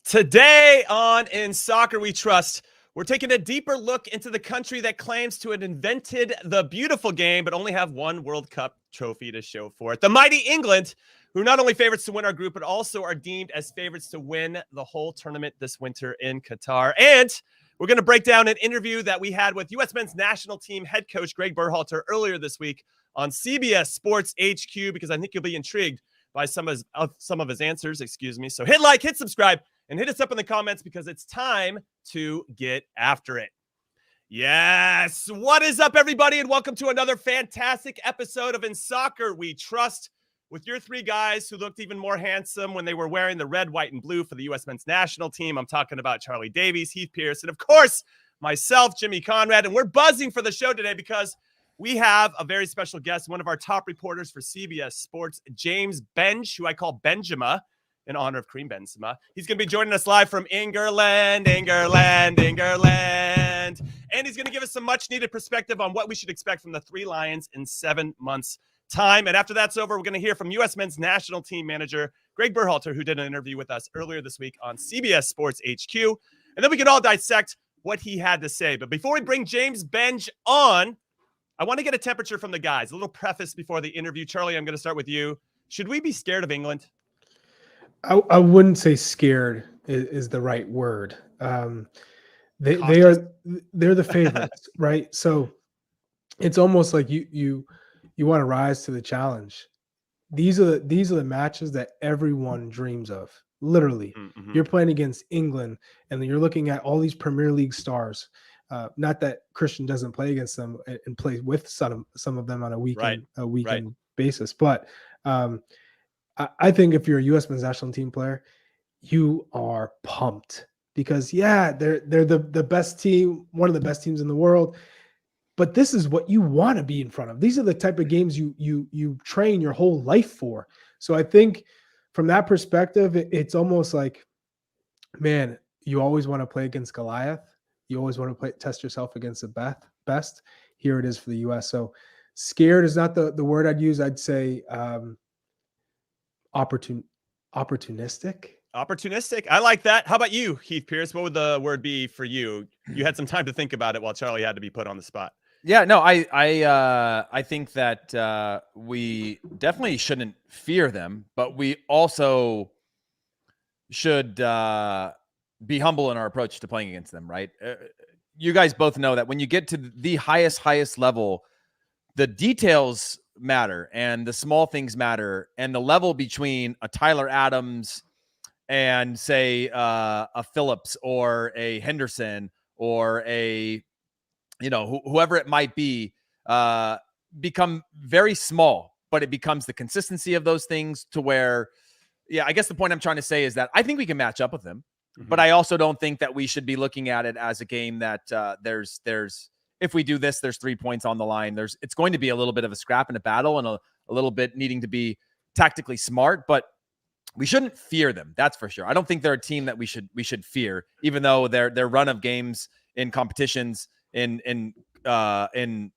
Today on In Soccer We Trust, we're taking a deeper look into the country that claims to have invented the beautiful game, but only have one World Cup trophy to show for it. The mighty England, who not only favorites to win our group, but also are deemed as favorites to win the whole tournament this winter in Qatar. And we're going to break down an interview that we had with U.S. men's national team head coach Gregg Berhalter earlier this week on CBS Sports HQ, because I think you'll be intrigued by some of his answers. So hit like, hit subscribe, and hit us up in the comments because it's time to get after it. Yes. What is up, everybody? And welcome to another fantastic episode of In Soccer We Trust with your three guys who looked even more handsome when they were wearing the red, white, and blue for the U.S. men's national team. I'm talking about Charlie Davies, Heath, Pearce, and of course, myself, Jimmy Conrad. And we're buzzing for the show today because we have a very special guest, one of our top reporters for CBS Sports, James Benge, who I call Benjama, in honor of Kareem Benzema. He's going to be joining us live from England. And he's going to give us some much-needed perspective on what we should expect from the Three Lions in 7 months' time. And after that's over, we're going to hear from U.S. men's national team manager Gregg Berhalter, who did an interview with us earlier this week on CBS Sports HQ. And then we can all dissect what he had to say. But before we bring James Benge on, I want to get a temperature from the guys. A little preface before the interview. Charlie, I'm going to start with you. Should we be scared of England? I wouldn't say scared is the right word. They're the favorites, right? So it's almost like you want to rise to the challenge. These are the matches that everyone dreams of. Literally, You're playing against England, and then you're looking at all these Premier League stars. Not that Christian doesn't play against them and play with some of them on a weekend basis, but I think if you're a U.S. men's national team player, you are pumped because they're the best team, one of the best teams in the world. But this is what you want to be in front of. These are the type of games you train your whole life for. So I think from that perspective, it's almost like, man, you always want to play against Goliath. You always want to test yourself against the best. Here it is for the U.S. So scared is not the word I'd use. I'd say opportunistic. I like that. How about you, Heath Pearce? What would the word be for you? You had some time to think about it while Charlie had to be put on the spot. Yeah, no, I think that we definitely shouldn't fear them, but we also should be humble in our approach to playing against them, right? You guys both know that when you get to the highest level, the details matter and the small things matter, and the level between a Tyler Adams and say a Phillips or a Henderson or a whoever it might be become very small, but it becomes the consistency of those things to where, I guess the point I'm trying to say is that I think we can match up with them, but I also don't think that we should be looking at it as a game that there's if we do this, there's 3 points on the line. It's going to be a little bit of a scrap and a battle and a little bit needing to be tactically smart, but we shouldn't fear them. That's for sure. I don't think they're a team that we should fear, even though their run of games in competitions in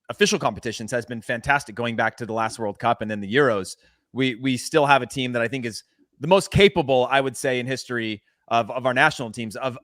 official competitions has been fantastic going back to the last World Cup and then the Euros. We still have a team that I think is the most capable, I would say, in history of our national teams of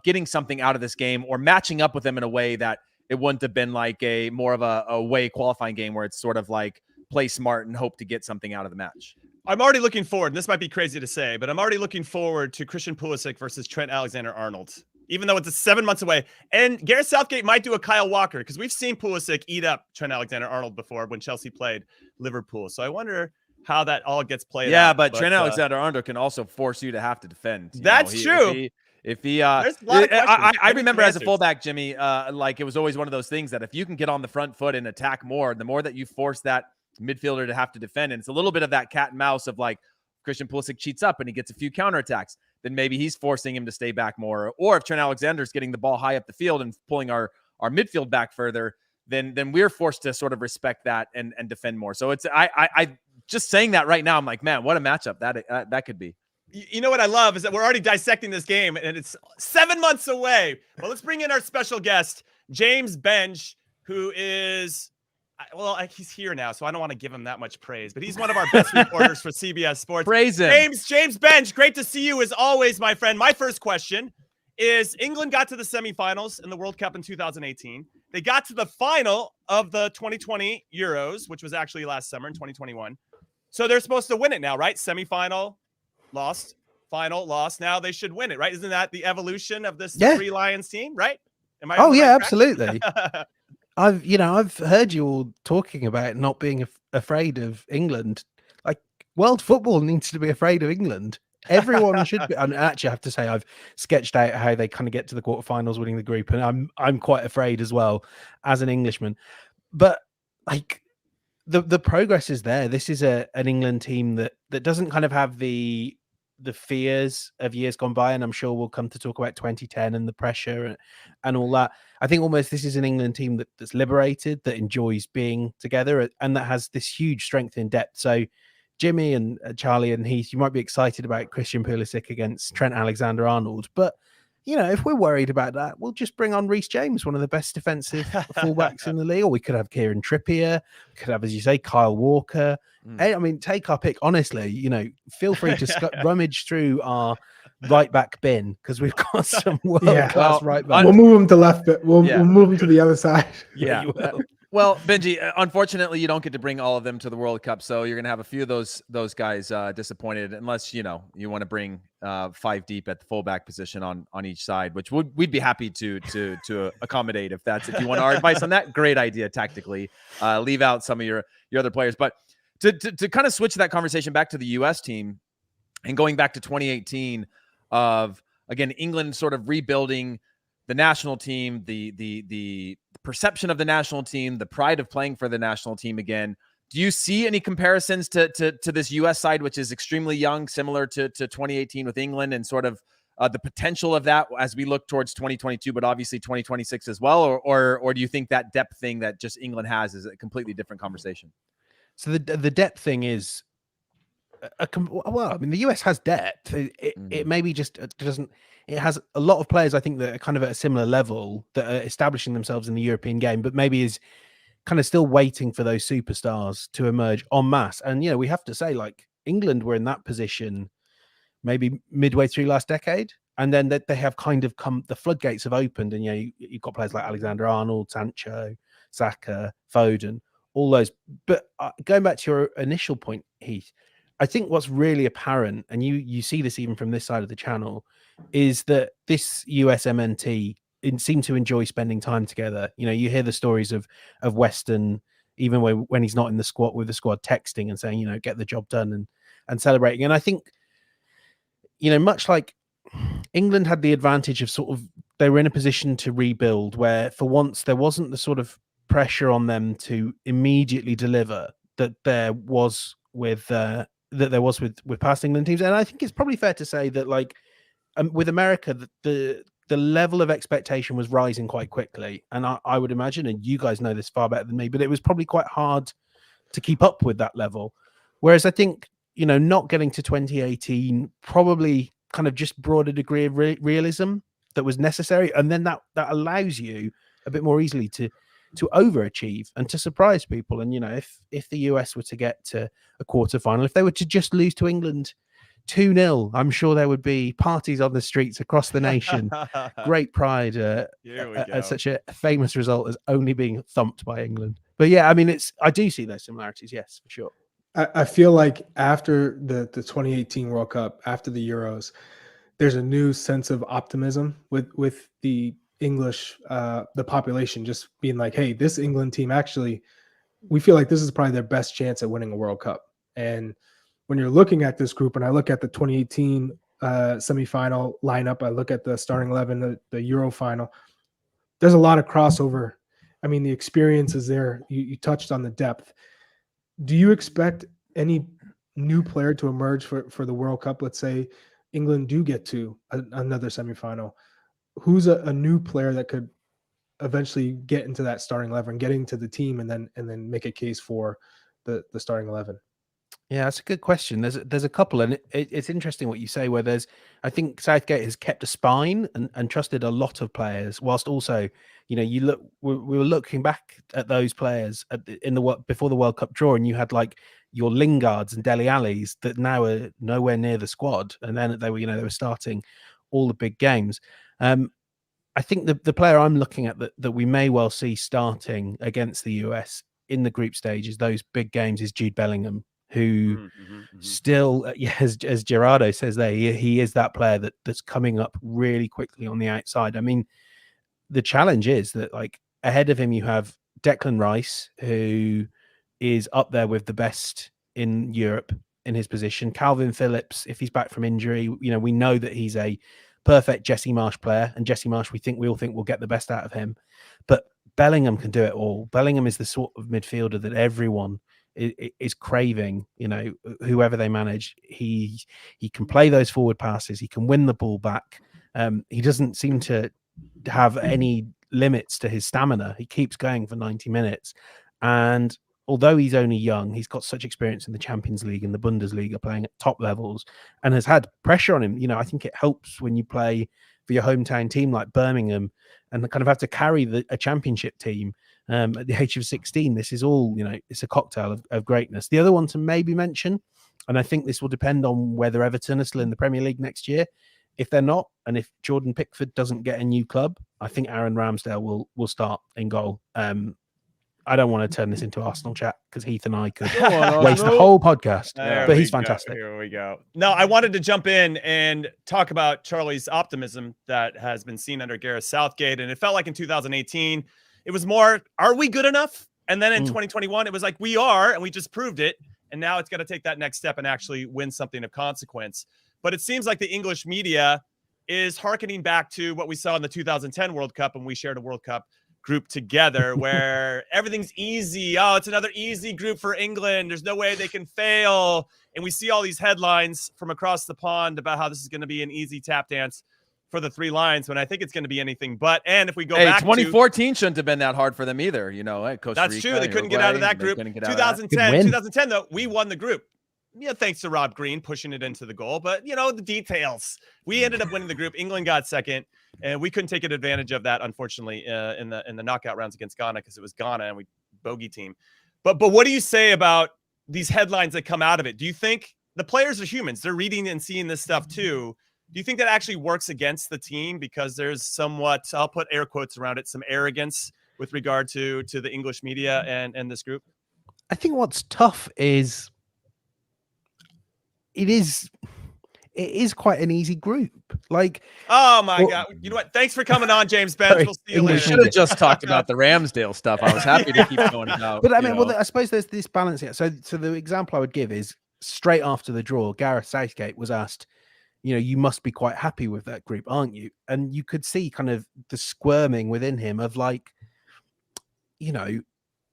getting something out of this game or matching up with them in a way that it wouldn't have been like a more of a away qualifying game where it's sort of like play smart and hope to get something out of the match. I'm already looking forward, and this might be crazy to say, but I'm already looking forward to Christian Pulisic versus Trent Alexander-Arnold, even though it's 7 months away. And Gareth Southgate might do a Kyle Walker because we've seen Pulisic eat up Trent Alexander-Arnold before when Chelsea played Liverpool. So I wonder how that all gets played out. Yeah, but Trent Alexander-Arnold can also force you to have to defend. That's true. If he I remember as a fullback, Jimmy, like it was always one of those things that if you can get on the front foot and attack more, the more that you force that midfielder to have to defend. And it's a little bit of that cat and mouse of like Christian Pulisic cheats up and he gets a few counterattacks. Then maybe he's forcing him to stay back more. Or if Trent Alexander's getting the ball high up the field and pulling our midfield back further, then we're forced to sort of respect that and defend more. So it's I just saying that right now, I'm like, man, what a matchup that could be. You know what I love is that we're already dissecting this game and it's 7 months away. Well, let's bring in our special guest, James Benge, who is, he's here now, so I don't want to give him that much praise, but he's one of our best reporters for CBS Sports. Praise him. James Benge, great to see you as always, my friend. My first question is, England got to the semifinals in the World Cup in 2018. They got to the final of the 2020 Euros, which was actually last summer in 2021. So they're supposed to win it now, right? Semifinal, lost, final, lost. Now they should win it, right? Isn't that the evolution of this Three Lions team, right? Am I? Oh on the yeah, right absolutely. I've heard you all talking about not being afraid of England. Like, world football needs to be afraid of England. Everyone should be. And actually, I have to say, I've sketched out how they kind of get to the quarterfinals, winning the group, and I'm quite afraid as well as an Englishman. But like, the progress is there. This is an England team that doesn't kind of have the fears of years gone by, and I'm sure we'll come to talk about 2010 and the pressure and all that. I think almost this is an England team that's liberated, that enjoys being together, and that has this huge strength in depth. So Jimmy and Charlie and Heath, you might be excited about Christian Pulisic against Trent Alexander-Arnold, but if we're worried about that, we'll just bring on Reece James, one of the best defensive fullbacks in the league. Or we could have Kieran Trippier. We could have, as you say, Kyle Walker. I mean, take our pick. Honestly, feel free to rummage through our right back bin, because we've got some world class right back. We'll move them to left, but we'll move them to the other side. Yeah. Well, Benji, unfortunately, you don't get to bring all of them to the World Cup, so you're going to have a few of those guys disappointed, unless you want to bring 5 deep at the fullback position on each side, which we'd be happy to accommodate if you want our advice on that. Great idea tactically. Leave out some of your other players, but to kind of switch that conversation back to the U.S. team and going back to 2018 of, again, England sort of rebuilding the national team, the perception of the national team, the pride of playing for the national team again. Do you see any comparisons to this U.S. side, which is extremely young, similar to 2018 with England, and sort of the potential of that as we look towards 2022, but obviously 2026 as well? Or do you think that depth thing that just England has is a completely different conversation? So the depth thing is, well, I mean, the US has depth. It maybe just doesn't. It has a lot of players, I think, that are kind of at a similar level, that are establishing themselves in the European game, but maybe is kind of still waiting for those superstars to emerge en masse. And we have to say, like, England were in that position maybe midway through last decade, and then they have kind of come. The floodgates have opened, and you've got players like Alexander-Arnold, Sancho, Saka, Foden, all those. But going back to your initial point, Heath, I think what's really apparent, and you see this even from this side of the channel, is that this USMNT seem to enjoy spending time together. You hear the stories of Weston, even when he's not in the squad, with the squad, texting and saying, get the job done and celebrating. And I think, much like England had the advantage of sort of, they were in a position to rebuild, where for once there wasn't the sort of pressure on them to immediately deliver that there was with past England teams. And I think it's probably fair to say that, like, with America, the level of expectation was rising quite quickly. And I would imagine, and you guys know this far better than me, but it was probably quite hard to keep up with that level. Whereas I think, not getting to 2018 probably kind of just brought a degree of realism that was necessary. And then that allows you a bit more easily to overachieve and to surprise people. And, if the US were to get to a quarterfinal, if they were to just lose to England 2-0, I'm sure there would be parties on the streets across the nation. Great pride at such a famous result as only being thumped by England. But yeah, I mean, I do see those similarities. Yes, for sure. I feel like after the 2018 World Cup, after the Euros, there's a new sense of optimism with the English, the population just being like, hey, this England team, actually, we feel like this is probably their best chance at winning a World Cup. And when you're looking at this group, and I look at the 2018 semifinal lineup, I look at the starting 11, the Euro final, there's a lot of crossover. I mean, the experience is there. You touched on the depth. Do you expect any new player to emerge for the World Cup? Let's say England do get to another semifinal. Who's a new player that could eventually get into that starting 11, get into the team, and then make a case for the starting 11? Yeah, that's a good question. There's a couple, and it's interesting what you say. Where I think Southgate has kept a spine and trusted a lot of players, whilst also, we were looking back at those players before the World Cup draw, and you had like your Lingards and Dele Allis that now are nowhere near the squad, and then they were starting all the big games. I think the player I'm looking at that we may well see starting against the US in the group stages, those big games, is Jude Bellingham, who still, as Gerardo says there, he is that player that's coming up really quickly on the outside. I mean, the challenge is that, like, ahead of him you have Declan Rice, who is up there with the best in Europe in his position. Calvin Phillips, if he's back from injury, we know that he's a perfect Jesse Marsh player, and Jesse Marsh we all think will get the best out of him. But Bellingham can do it all. Bellingham is the sort of midfielder that everyone is craving. Whoever they manage, he can play those forward passes. He can win the ball back. He doesn't seem to have any limits to his stamina. He keeps going for 90 minutes, and although he's only young, he's got such experience in the Champions League and the Bundesliga, playing at top levels, and has had pressure on him. I think it helps when you play for your hometown team like Birmingham and kind of have to carry a championship team at the age of 16. This is all, it's a cocktail of greatness. The other one to maybe mention, and I think this will depend on whether Everton are still in the Premier League next year. If they're not, and if Jordan Pickford doesn't get a new club, I think Aaron Ramsdale will start in goal. I don't want to turn this into Arsenal chat because Heath and I could waste the whole podcast, but he's fantastic. Here we go. No, I wanted to jump in and talk about Charlie's optimism that has been seen under Gareth Southgate. And it felt like in 2018, it was more, are we good enough? And then in 2021, it was like, we are, and we just proved it. And now it's got to take that next step and actually win something of consequence. But it seems like the English media is hearkening back to what we saw in the 2010 World Cup, and we shared a World Cup group together where everything's easy. Oh, it's another easy group for England. There's no way they can fail. And we see all these headlines from across the pond about how this is going to be an easy tap dance for the Three Lions, when I think it's going to be anything but. And if we go back 2014 shouldn't have been that hard for them either. Costa that's Rica, true. They couldn't get out of that group. 2010 though, we won the group. Yeah, thanks to Rob Green pushing it into the goal. But, the details. We ended up winning the group. England got second, and we couldn't take advantage of that, unfortunately, in the knockout rounds against Ghana, because it was Ghana and we bogey team. But what do you say about these headlines that come out of it? Do you think the players are humans? They're reading and seeing this stuff too. Do you think that actually works against the team because there's somewhat, I'll put air quotes around it, some arrogance with regard to the English media and this group? I think what's tough is it is quite an easy group. Like, oh my God, you know what? Thanks for coming on, James Benge. We'll see you later. We should have just talked about the Ramsdale stuff. I was happy to keep going about. But I mean, I suppose there's this balance here. So the example I would give is straight after the draw, Gareth Southgate was asked, you must be quite happy with that group, aren't you? And you could see kind of the squirming within him of like,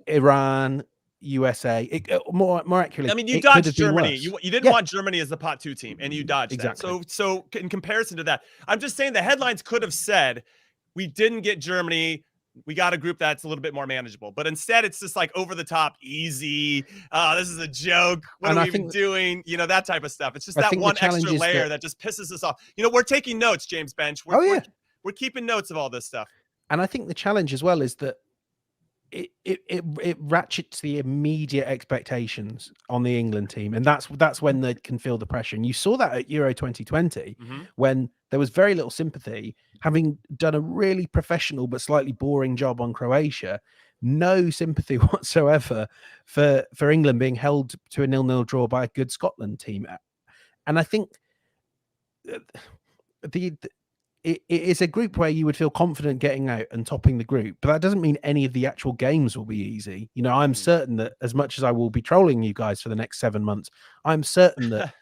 Iran, USA, more accurately. I mean, you dodged Germany. You didn't want Germany as the pot 2 team, and you dodged that. So in comparison to that, I'm just saying the headlines could have said, we didn't get Germany. We got a group that's a little bit more manageable. But instead, it's just like over the top, easy. This is a joke. What are we even doing? That type of stuff. It's just that one extra layer that just pisses us off. We're taking notes, James Benge. We're keeping notes of all this stuff. And I think the challenge as well is that it ratchets the immediate expectations on the England team, and that's when they can feel the pressure. And you saw that at Euro 2020 when there was very little sympathy, having done a really professional but slightly boring job on Croatia. No sympathy whatsoever for England being held to a 0-0 draw by a good Scotland team. And I think it is a group where you would feel confident getting out and topping the group, but that doesn't mean any of the actual games will be easy. I'm certain that as much as I will be trolling you guys for the next 7 months, I'm certain that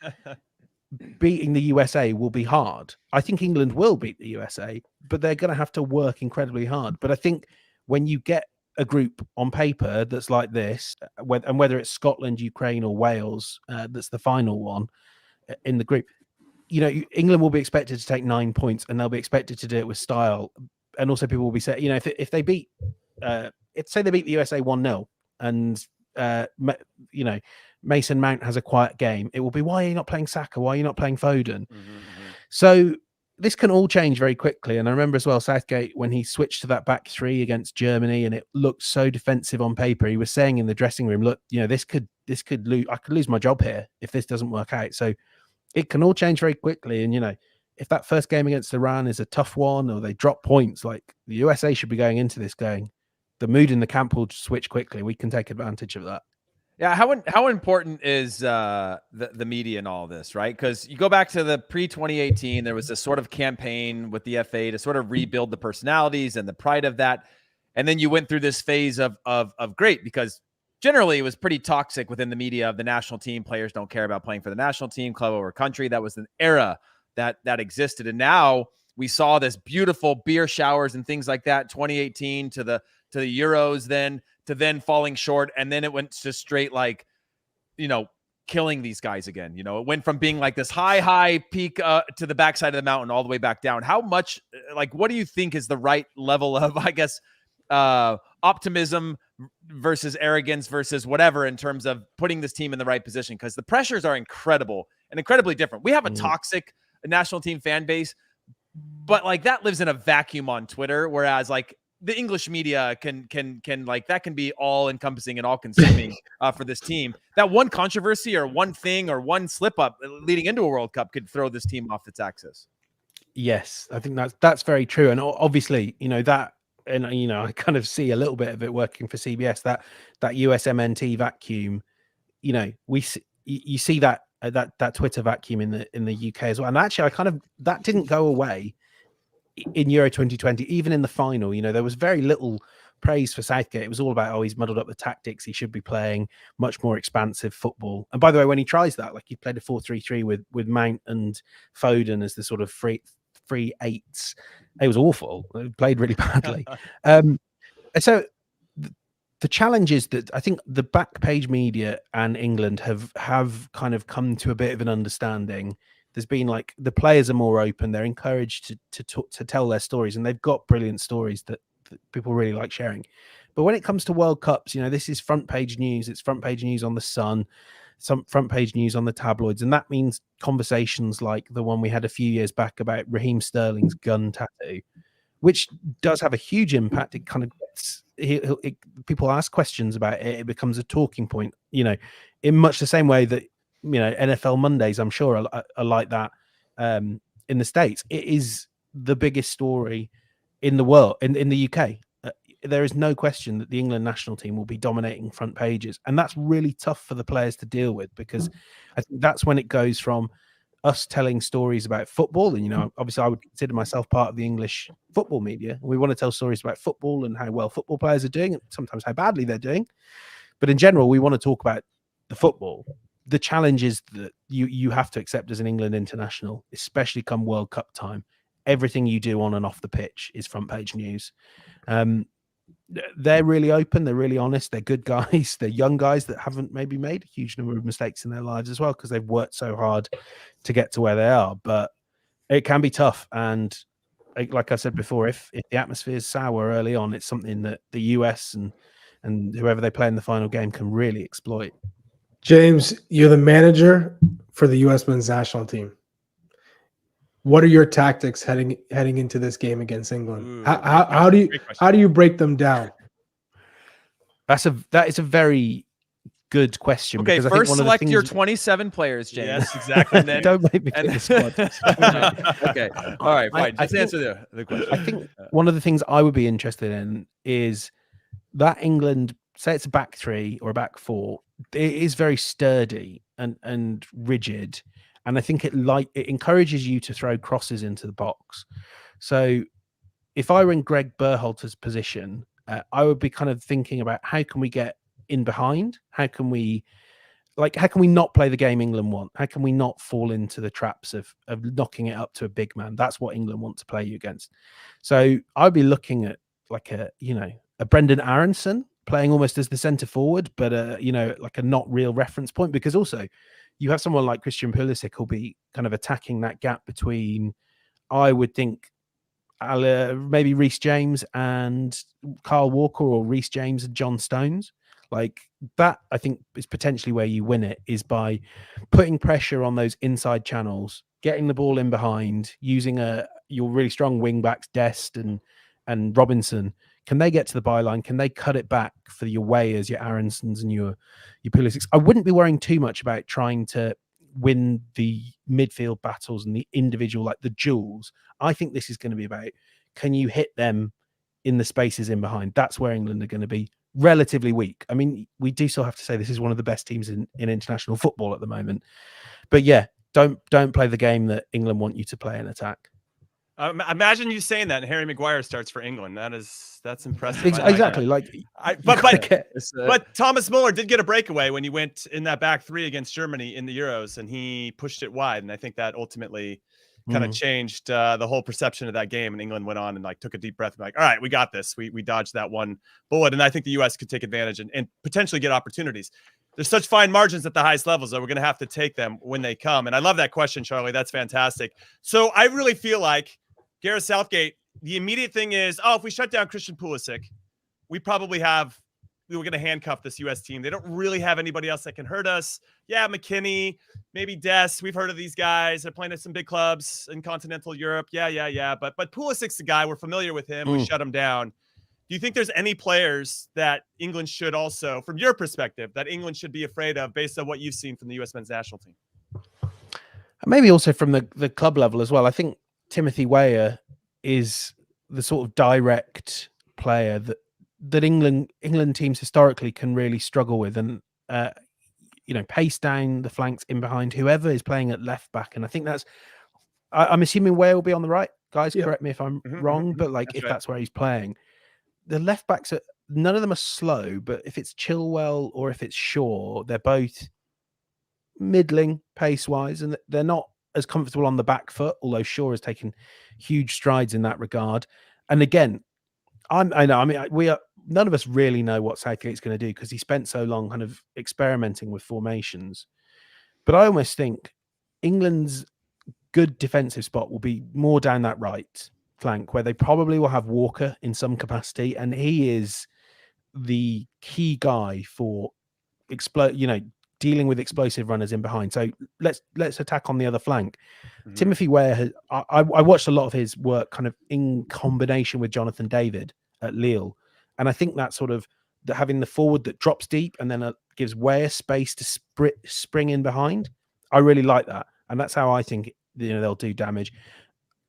beating the USA will be hard. I think England will beat the USA, but they're going to have to work incredibly hard. But I think when you get a group on paper that's like this, and whether it's Scotland, Ukraine, or Wales, that's the final one in the group, England will be expected to take 9 points, and they'll be expected to do it with style. And also people will be saying, if they beat, say they beat the USA 1-0 and, Mason Mount has a quiet game, it will be, why are you not playing Saka? Why are you not playing Foden? Mm-hmm. So this can all change very quickly. And I remember as well, Southgate, when he switched to that back three against Germany and it looked so defensive on paper, he was saying in the dressing room, look, this could lose, I could lose my job here if this doesn't work out. So it can all change very quickly. And, if that first game against Iran is a tough one or they drop points, like the USA should be going into this going, the mood in the camp will switch quickly. We can take advantage of that. Yeah, how important is the media in all this, right? Because you go back to the pre-2018, there was this sort of campaign with the FA to sort of rebuild the personalities and the pride of that, and then you went through this phase of great, because generally it was pretty toxic within the media of the national team. Players don't care about playing for the national team, club over country. That was an era that existed, and now we saw this beautiful beer showers and things like that. 2018 to the Euros, then falling short, and then it went to straight killing these guys again. It went from being like this high peak to the backside of the mountain all the way back down. How much, what do you think is the right level of, I guess, optimism versus arrogance versus whatever in terms of putting this team in the right position? Because the pressures are incredible and incredibly different. We have a toxic national team fan base, but that lives in a vacuum on Twitter, whereas the English media can that can be all encompassing and all consuming for this team. That one controversy or one thing or one slip up leading into a World Cup could throw this team off its axis. Yes, I think that's very true. And obviously, that, and I kind of see a little bit of it working for CBS, that USMNT vacuum, you see that Twitter vacuum in the UK as well. And actually that didn't go away in Euro 2020, even in the final. There was very little praise for Southgate. It was all about, he's muddled up the tactics, he should be playing much more expansive football. And by the way, when he tries that, he played a 4-3-3 with Mount and Foden as the sort of free eights, it was awful. It played really badly. So the challenge is that I think the back page media and England have kind of come to a bit of an understanding. There's been the players are more open. They're encouraged to tell their stories, and they've got brilliant stories that people really like sharing. But when it comes to World Cups, this is front page news. It's front page news on the Sun, some front page news on the tabloids, and that means conversations like the one we had a few years back about Raheem Sterling's gun tattoo, which does have a huge impact. It kind of gets people ask questions about it. It becomes a talking point. In much the same way that NFL Mondays, I'm sure, are like that in the States. It is the biggest story in the world, in the UK. There is no question that the England national team will be dominating front pages. And that's really tough for the players to deal with, because I think that's when it goes from us telling stories about football. And, obviously I would consider myself part of the English football media. We want to tell stories about football and how well football players are doing, and sometimes how badly they're doing. But in general, we want to talk about the football. The challenge is that you have to accept as an England international, especially come World Cup time, everything you do on and off the pitch is front page news. They're really open. They're really honest. They're good guys. They're young guys that haven't maybe made a huge number of mistakes in their lives as well, because they've worked so hard to get to where they are. But it can be tough. And like I said before, if the atmosphere is sour early on, it's something that the US and whoever they play in the final game can really exploit. James, you're the manager for the U.S. men's national team. What are your tactics heading into this game against England? Ooh, how do you break them down? That is a very good question. Okay, because first I think select your 27 players, James. Yes, exactly. And then, don't make me pick the squad. Okay, all right, fine. Just answer the question. I think one of the things I would be interested in is that England, say it's a back three or a back four, it is very sturdy and rigid. And I think it encourages you to throw crosses into the box. So if I were in Gregg Berhalter's position, I would be kind of thinking about how can we get in behind? How can we not play the game England want? How can we not fall into the traps of knocking it up to a big man? That's what England want to play you against. So I'd be looking at a Brendan Aronson playing almost as the centre forward, but like a not real reference point, because also you have someone like Christian Pulisic who'll be kind of attacking that gap between, I would think, maybe Reece James and Kyle Walker, or Reece James and John Stones. Like that, I think is potentially where you win it, is by putting pressure on those inside channels, getting the ball in behind, using your really strong wing backs, Dest and Robinson. Can they get to the byline? Can they cut it back for your Wayers, your Aronsons, and your Pulisic? I wouldn't be worrying too much about trying to win the midfield battles and the individual, like the duels. I think this is going to be about, can you hit them in the spaces in behind? That's where England are going to be relatively weak. I mean, we do still have to say this is one of the best teams in international football at the moment. But yeah, don't play the game that England want you to play in attack. Imagine you saying that and Harry Maguire starts for England. That's impressive. Exactly. But Thomas Muller did get a breakaway when he went in that back three against Germany in the Euros, and he pushed it wide. And I think that ultimately kind of changed the whole perception of that game. And England went on and like took a deep breath and like, all right, we got this. We dodged that one bullet. And I think the US could take advantage and potentially get opportunities. There's such fine margins at the highest levels that we're going to have to take them when they come. And I love that question, Charlie. That's fantastic. So I really feel like Gareth Southgate, the immediate thing is, if we shut down Christian Pulisic, we were going to handcuff this U.S. team. They don't really have anybody else that can hurt us. Yeah, McKinney, maybe Dest. We've heard of these guys. They're playing at some big clubs in continental Europe. Yeah. But Pulisic's the guy. We're familiar with him. We shut him down. Do you think there's any players that England should also, from your perspective, that England should be afraid of based on what you've seen from the U.S. men's national team? Maybe also from the club level as well. I think Timothy Weah is the sort of direct player that England teams historically can really struggle with, and pace down the flanks in behind whoever is playing at left back. And I think I'm assuming Weah will be on the right. Guys, correct me if I'm wrong, but that's where he's playing. The left backs none of them are slow, but if it's Chilwell or if it's Shaw, they're both middling pace wise, and they're not as comfortable on the back foot, although Shaw has taken huge strides in that regard. And again, none of us really know what Southgate's going to do because he spent so long kind of experimenting with formations. But I almost think England's good defensive spot will be more down that right flank, where they probably will have Walker in some capacity, and he is the key guy for dealing with explosive runners in behind. So let's attack on the other flank. Timothy Weah I watched a lot of his work kind of in combination with Jonathan David at Lille, and I think that sort of having the forward that drops deep and then gives Weah space to spring in behind. I really like that, and that's how I think they'll do damage.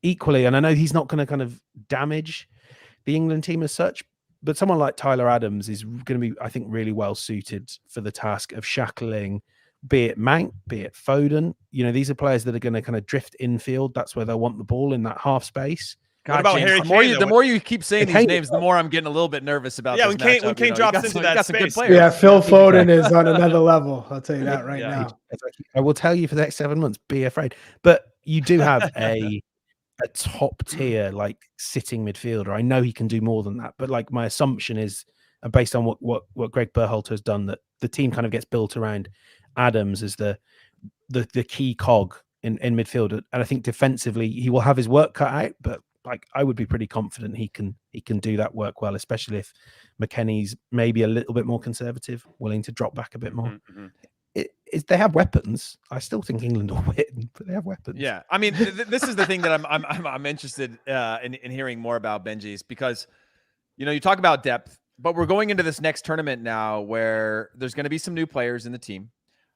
Equally, and I know he's not going to kind of damage the England team as such, but someone like Tyler Adams is going to be, I think, really well suited for the task of shackling, be it Mount, be it Foden. These are players that are going to kind of drift infield. That's where they'll want the ball in that half space. God, what about James, Harry Kane? The more you keep saying these names, the more I'm getting a little bit nervous about. When Kane drops into that space. Yeah, Phil Foden is on another level. I'll tell you that right now. I will tell you for the next 7 months, be afraid. But you do have a top tier sitting midfielder. I know he can do more than that, but my assumption is, based on what Gregg Berhalter has done, that the team kind of gets built around Adams as the key cog in midfield. And I think defensively he will have his work cut out, but I would be pretty confident he can do that work well, especially if McKennie's maybe a little bit more conservative, willing to drop back a bit more. They have weapons. I still think England will win, but they have weapons. Yeah, I mean, this is the thing that I'm interested in hearing more about, Benji's, because you talk about depth, but we're going into this next tournament now where there's going to be some new players in the team.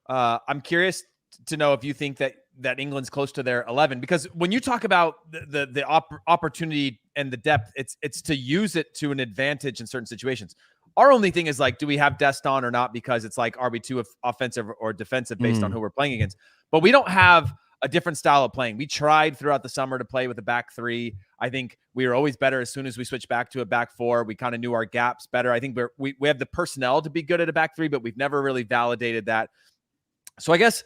I'm curious to know if you think that England's close to their 11, because when you talk about the opportunity and the depth, it's to use it to an advantage in certain situations. Our only thing is do we have Dest on or not? Because it's are we too offensive or defensive based on who we're playing against? But we don't have a different style of playing. We tried throughout the summer to play with a back three. I think we were always better as soon as we switched back to a back four. We kind of knew our gaps better. I think we have the personnel to be good at a back three, but we've never really validated that. So I guess,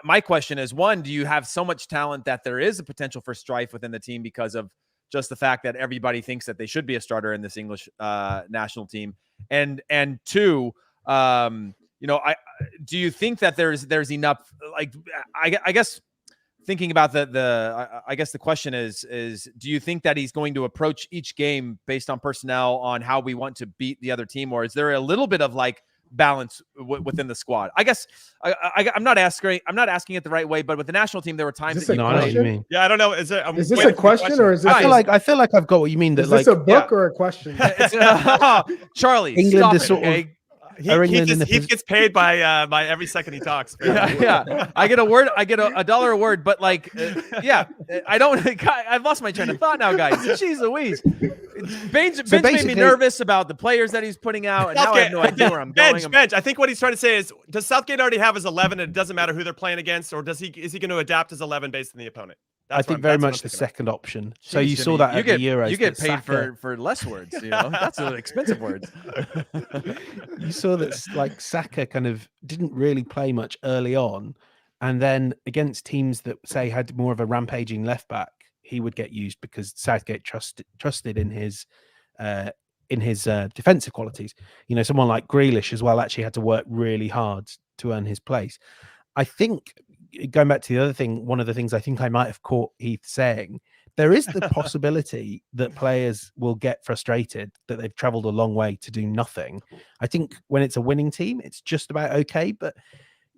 my question is, one, do you have so much talent that there is a potential for strife within the team because of just the fact that everybody thinks that they should be a starter in this English national team? And two, do you think that there's enough, I guess thinking about I guess the question is do you think that he's going to approach each game based on personnel on how we want to beat the other team, or is there a little bit of like balance within the squad? I guess I'm not asking it the right way, but with the national team, there were times that I know what you mean. Yeah, I don't know. Is this a question or is this? I feel like I've got what you mean. That is this like a book or a question? Charlie, England stop is it, sort of- okay? He gets paid by every second he talks. Yeah. I get a word. I get $1 a word, but like, I don't. I've lost my train of thought now, guys. Jeez Louise. Benj made me nervous about the players that he's putting out, and now I have no idea where I'm going. Benj. I think what he's trying to say is, does Southgate already have his 11, and it doesn't matter who they're playing against, or is he going to adapt his 11 based on the opponent? I think very much the second option. So you saw that at the Euros. You get paid for less words. You know, that's expensive words. You saw that like Saka kind of didn't really play much early on, and then against teams that say had more of a rampaging left back, he would get used because Southgate trusted in his defensive qualities. You know, someone like Grealish as well actually had to work really hard to earn his place. I think, going back to the other thing, one of the things I think I might have caught Heath saying, there is the possibility that players will get frustrated that they've traveled a long way to do nothing. I think when it's a winning team, it's just about okay. But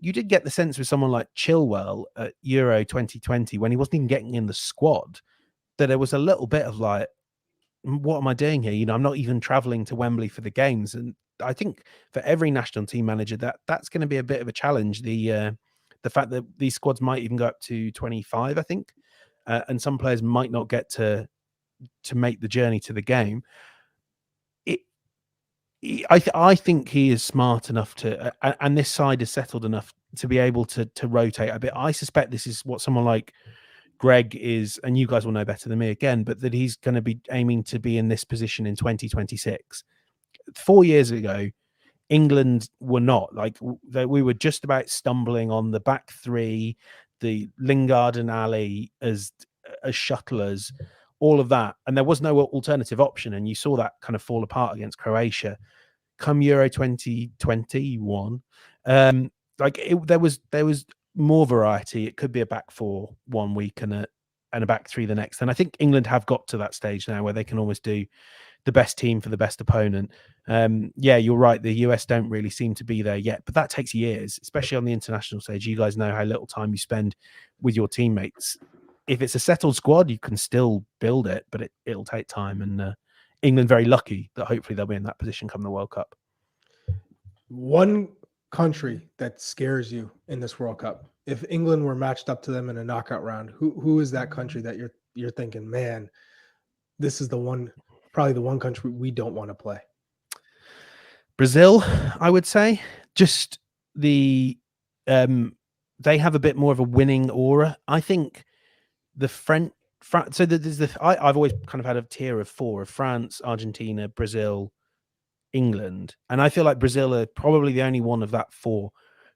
you did get the sense with someone like Chilwell at Euro 2020, when he wasn't even getting in the squad, that there was a little bit of like, what am I doing here? You know, I'm not even traveling to Wembley for the games. And I think for every national team manager, that's going to be a bit of a challenge. The fact that these squads might even go up to 25, I think, and some players might not get to make the journey to the game. I think he is smart enough to, and this side is settled enough to be able to rotate a bit. I suspect this is what someone like Gregg is, and you guys will know better than me again, but that he's going to be aiming to be in this position in 2026. 4 years ago, England were not like we were just about stumbling on the back three, the Lingard and Ali as shuttlers, all of that, and there was no alternative option. And you saw that kind of fall apart against Croatia. Come Euro 2021, there was more variety. It could be a back four one week and a back three the next. And I think England have got to that stage now where they can almost do the best team for the best opponent. Yeah, you're right. The US don't really seem to be there yet, but that takes years, especially on the international stage. You guys know how little time you spend with your teammates. If it's a settled squad, you can still build it, but it'll take time. And England very lucky that hopefully they'll be in that position come the World Cup. One country that scares you in this World Cup, if England were matched up to them in a knockout round, who is that country that you're thinking, man, this is the one, probably the one country we don't want to play? Brazil, I would say. Just they have a bit more of a winning aura. I think the French. So I've always kind of had a tier of four of France, Argentina, Brazil, England, and I feel like Brazil are probably the only one of that four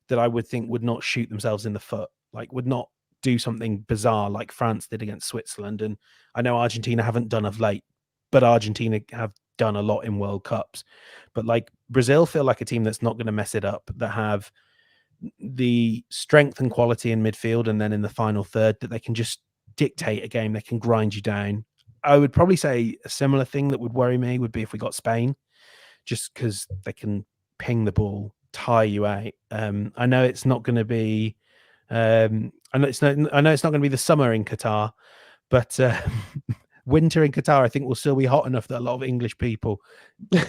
that I would think would not shoot themselves in the foot, like would not do something bizarre like France did against Switzerland. And I know Argentina haven't done of late, but Argentina have done a lot in World Cups. But like Brazil feel like a team that's not going to mess it up, that have the strength and quality in midfield, and then in the final third that they can just dictate a game, they can grind you down. I would probably say a similar thing that would worry me would be if we got Spain, just because they can ping the ball, tire you out. I know it's not going to be I know it's not going to be the summer in Qatar, but winter in Qatar, I think, will still be hot enough that a lot of English people,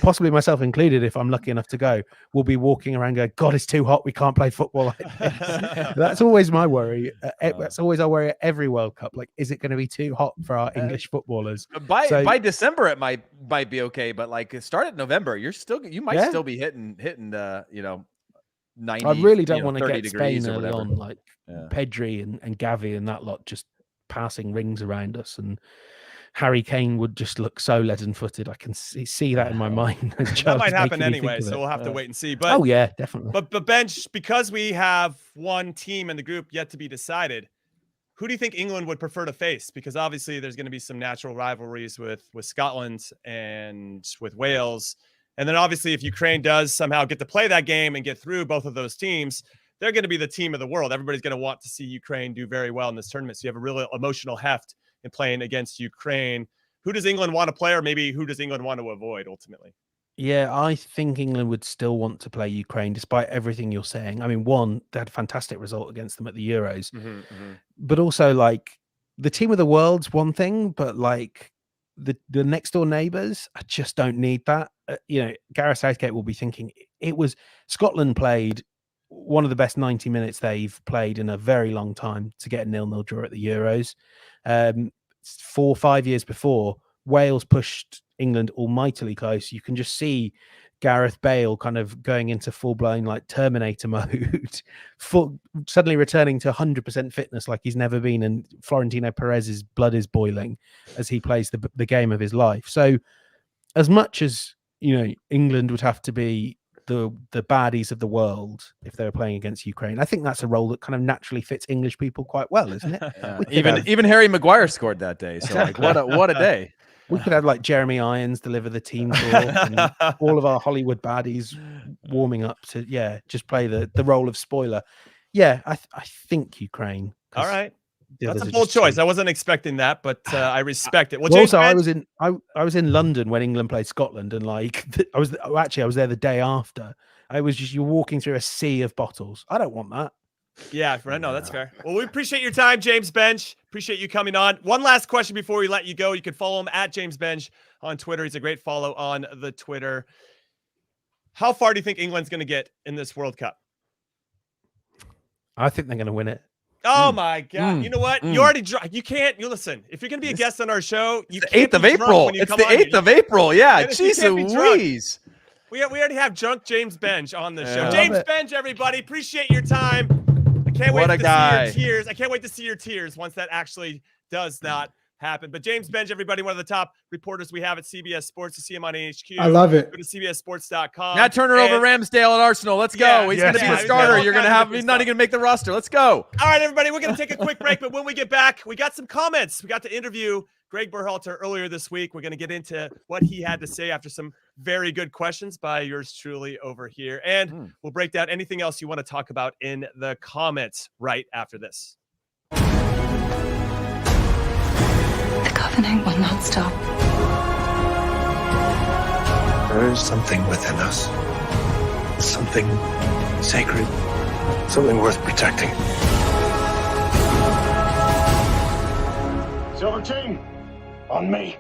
possibly myself included, if I'm lucky enough to go, will be walking around going, God, it's too hot. We can't play football like this. That's always my worry. That's always our worry at every World Cup. Like, is it going to be too hot for our English footballers? By December, it might be okay, but like start at November, you might still be hitting the 90. I really don't want to get degrees Spain early on, like Yeah. Pedri and Gavi and that lot just passing rings around us, and Harry Kane would just look so leaden-footed. I can see that in my mind. That might happen anyway, so we'll have to wait and see. But oh yeah, definitely. But Benj, because we have one team in the group yet to be decided, who do you think England would prefer to face? Because obviously there's going to be some natural rivalries with Scotland and with Wales. And then obviously if Ukraine does somehow get to play that game and get through both of those teams, they're going to be the team of the world. Everybody's going to want to see Ukraine do very well in this tournament. So you have a real emotional heft in playing against Ukraine. Who does England want to play, or maybe who does England want to avoid ultimately? Yeah, I think England would still want to play Ukraine despite everything you're saying. I mean, one, they had a fantastic result against them at the Euros, but also like the team of the world's one thing, but like the next door neighbors, I just don't need that. Gareth Southgate will be thinking it was Scotland played one of the best 90 minutes they've played in a very long time to get a 0-0 draw at the Euros. 4 or 5 years before, Wales pushed England almightily close. You can just see Gareth Bale kind of going into full-blown like Terminator mode, suddenly returning to 100% fitness like he's never been, and Florentino Perez's blood is boiling as he plays the game of his life. So as much as England would have to be the baddies of the world if they were playing against Ukraine, I think that's a role that kind of naturally fits English people quite well, isn't it? Even Harry Maguire scored that day. So like, what a day. We could have like Jeremy Irons deliver the team talk and all of our Hollywood baddies warming up to just play the role of spoiler. Yeah, I think Ukraine. All right, that's a bold choice. I wasn't expecting that, but I respect it. Well, also, I was in London when England played Scotland, and like I was there the day after. I was just, you're walking through a sea of bottles. I don't want that. Yeah, no, that's fair. Well, we appreciate your time, James Benge. Appreciate you coming on. One last question before we let you go. You can follow him at James Benge on Twitter. He's a great follow on the Twitter. How far do you think England's going to get in this World Cup? I think they're going to win it. Oh my God. You know what? You already drunk. You can't, listen, if you're going to be a guest on our show, you it's can't the 8th of April. It's the 8th of April. Yeah. Jesus Louise. We already have drunk James Benge on the show. James Benge, everybody. Appreciate your time. Can't wait to see your tears. I can't wait to see your tears once that actually does not happen. But James Benge, everybody, one of the top reporters we have at CBS Sports. To see him on HQ. I love it. Go to CBSSports.com. Matt Turner over Ramsdale at Arsenal. Let's go. He's going to be the starter. You're going to have. He's not even going to make the roster. Let's go. All right, everybody. We're going to take a quick break, but when we get back, we got some comments. We got to interview Gregg Berhalter earlier this week. We're going to get into what he had to say after some very good questions by yours truly over here. And we'll break down anything else you want to talk about in the comments right after this. The Covenant will not stop. There is something within us. Something sacred. Something worth protecting. Silver team, on me.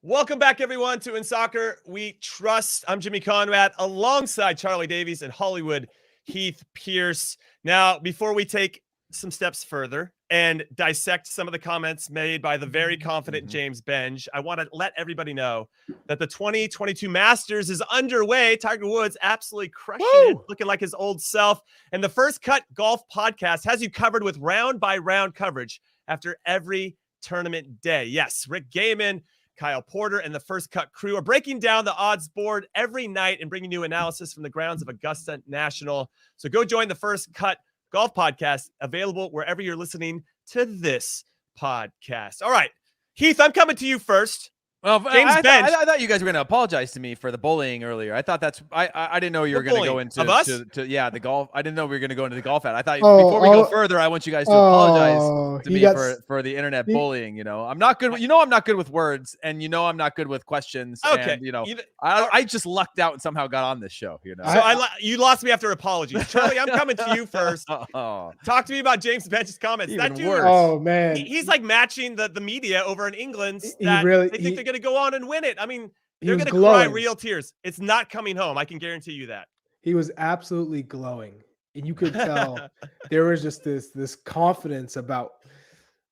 Welcome back, everyone, to In Soccer We Trust. I'm Jimmy Conrad, alongside Charlie Davies and Hollywood Heath Pearce. Now, before we take some steps further and dissect some of the comments made by the very confident James Benge, I want to let everybody know that the 2022 Masters is underway. Tiger Woods absolutely crushing it, looking like his old self. And the First Cut Golf podcast has you covered with round-by-round coverage after every tournament day. Yes, Rick Gaiman, Kyle Porter, and the First Cut crew are breaking down the odds board every night and bringing you analysis from the grounds of Augusta National. So go join the First Cut Golf podcast, available wherever you're listening to this podcast. All right, Heath, I'm coming to you first. Well, I thought you guys were going to apologize to me for the bullying earlier. I thought that's I didn't know you were going to go into the golf. I didn't know we were going to go into the golf ad. I thought before we go further, I want you guys to apologize to me for the internet bullying. You know, I'm not good. I'm not good with words, and I'm not good with questions. Okay, and, I just lucked out and somehow got on this show. So you lost me after apologies, Charlie. I'm coming to you first. Talk to me about James Benge's comments. Even that dude, worse. Oh man, he's like matching the media over in England. They think they're going to go on and win it. I mean, they're going to cry real tears. It's not coming home. I can guarantee you that. He was absolutely glowing, and you could tell there was just this confidence about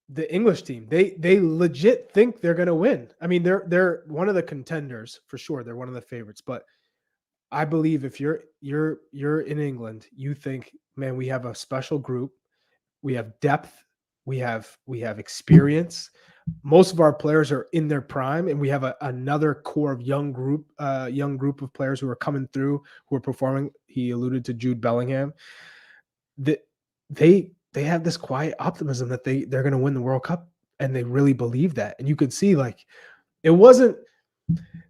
the English team. They legit think they're going to win. I mean, they're one of the contenders for sure. They're one of the favorites, but I believe if you're in England, you think, man, we have a special group. We have depth. We have experience. Most of our players are in their prime, and we have another core of young group of players who are coming through, who are performing. He alluded to Jude Bellingham. They they have this quiet optimism that they're going to win the World Cup, and they really believe that. And you could see like it wasn't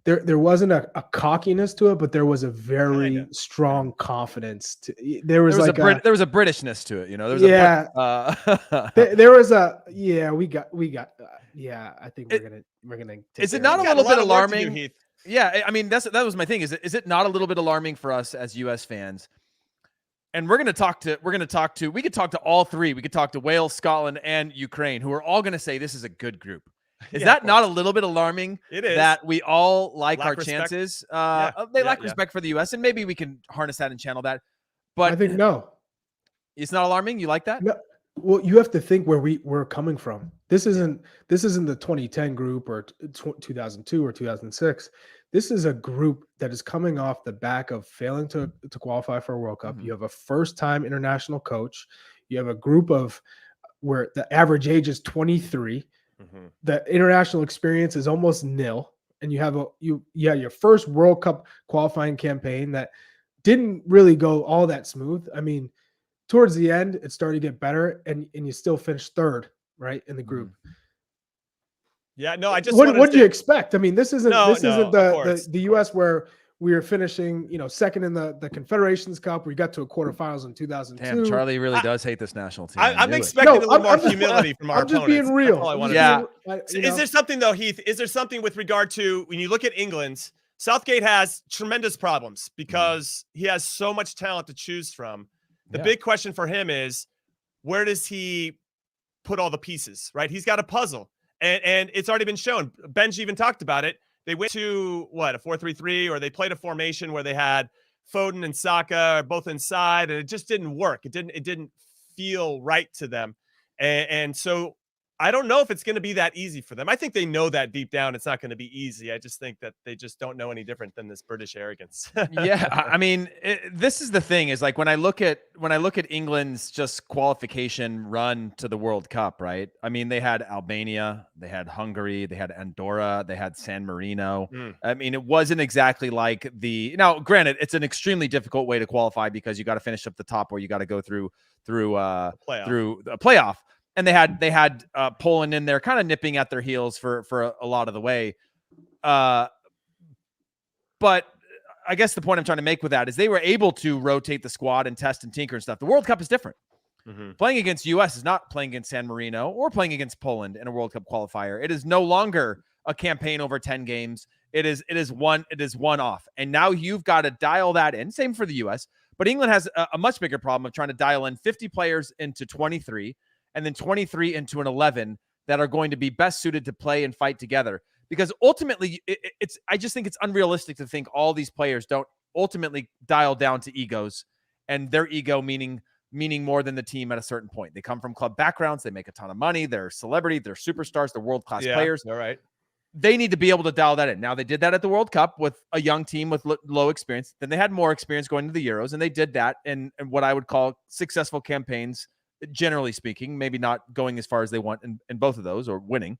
there wasn't a cockiness to it, but there was a very strong confidence. There was a Britishness to it, you know. There was a I think we're gonna. Is it not a little bit alarming? Yeah, I mean that was my thing. Is it not a little bit alarming for us as U.S. fans? And we could talk to all three. We could talk to Wales, Scotland, and Ukraine, who are all going to say this is a good group. Is that not a little bit alarming? It is. That we all lack our respect. chances. They lack respect for the U.S., and maybe we can harness that and channel that. But I think no, it's not alarming. You like that? No. Well, you have to think where we're coming from. This isn't the 2010 group or 2002 or 2006. This is a group that is coming off the back of failing to qualify for a World Cup. You have a first-time international coach. You have a group of where the average age is 23. The international experience is almost nil, and you have your first World Cup qualifying campaign that didn't really go all that smooth. I mean, towards the end, it started to get better, and you still finished third, right, in the group. Yeah, no, I just what do you expect? I mean, this isn't the U.S. where we were finishing, second in the Confederations Cup. We got to a quarterfinals in 2002. Damn, Charlie really does hate this national team. I'm expecting a little more humility from our opponents. I'm just being real. Is there something though, Heath? Is there something with regard to when you look at England? Southgate has tremendous problems because he has so much talent to choose from. The big question for him is, where does he put all the pieces, right? He's got a puzzle, and it's already been shown. Benge even talked about it. They went to, a 4-3-3, or they played a formation where they had Foden and Saka both inside, and it just didn't work. It didn't feel right to them. And so I don't know if it's going to be that easy for them. I think they know that deep down it's not going to be easy. I just think that they just don't know any different than this British arrogance. Yeah, I mean, this is the thing is like when I look at England's just qualification run to the World Cup, right? I mean, they had Albania, they had Hungary, they had Andorra, they had San Marino. I mean, it wasn't exactly like now, granted, it's an extremely difficult way to qualify because you got to finish up the top or you got to go through a playoff. And they had Poland in there kind of nipping at their heels for a lot of the way. But I guess the point I'm trying to make with that is they were able to rotate the squad and test and tinker and stuff. The World Cup is different. Playing against U.S. is not playing against San Marino or playing against Poland in a World Cup qualifier. It is no longer a campaign over 10 games. It is one off. And now you've got to dial that in. Same for the U.S. But England has a much bigger problem of trying to dial in 50 players into 23 and then 23 into an 11 that are going to be best suited to play and fight together. Because ultimately, I just think it's unrealistic to think all these players don't ultimately dial down to egos, and their ego meaning more than the team at a certain point. They come from club backgrounds. They make a ton of money. They're celebrity. They're superstars. They're world-class players. All right. They need to be able to dial that in. Now, they did that at the World Cup with a young team with low experience. Then they had more experience going to the Euros, and they did that in what I would call successful campaigns, generally speaking, maybe not going as far as they want in both of those or winning,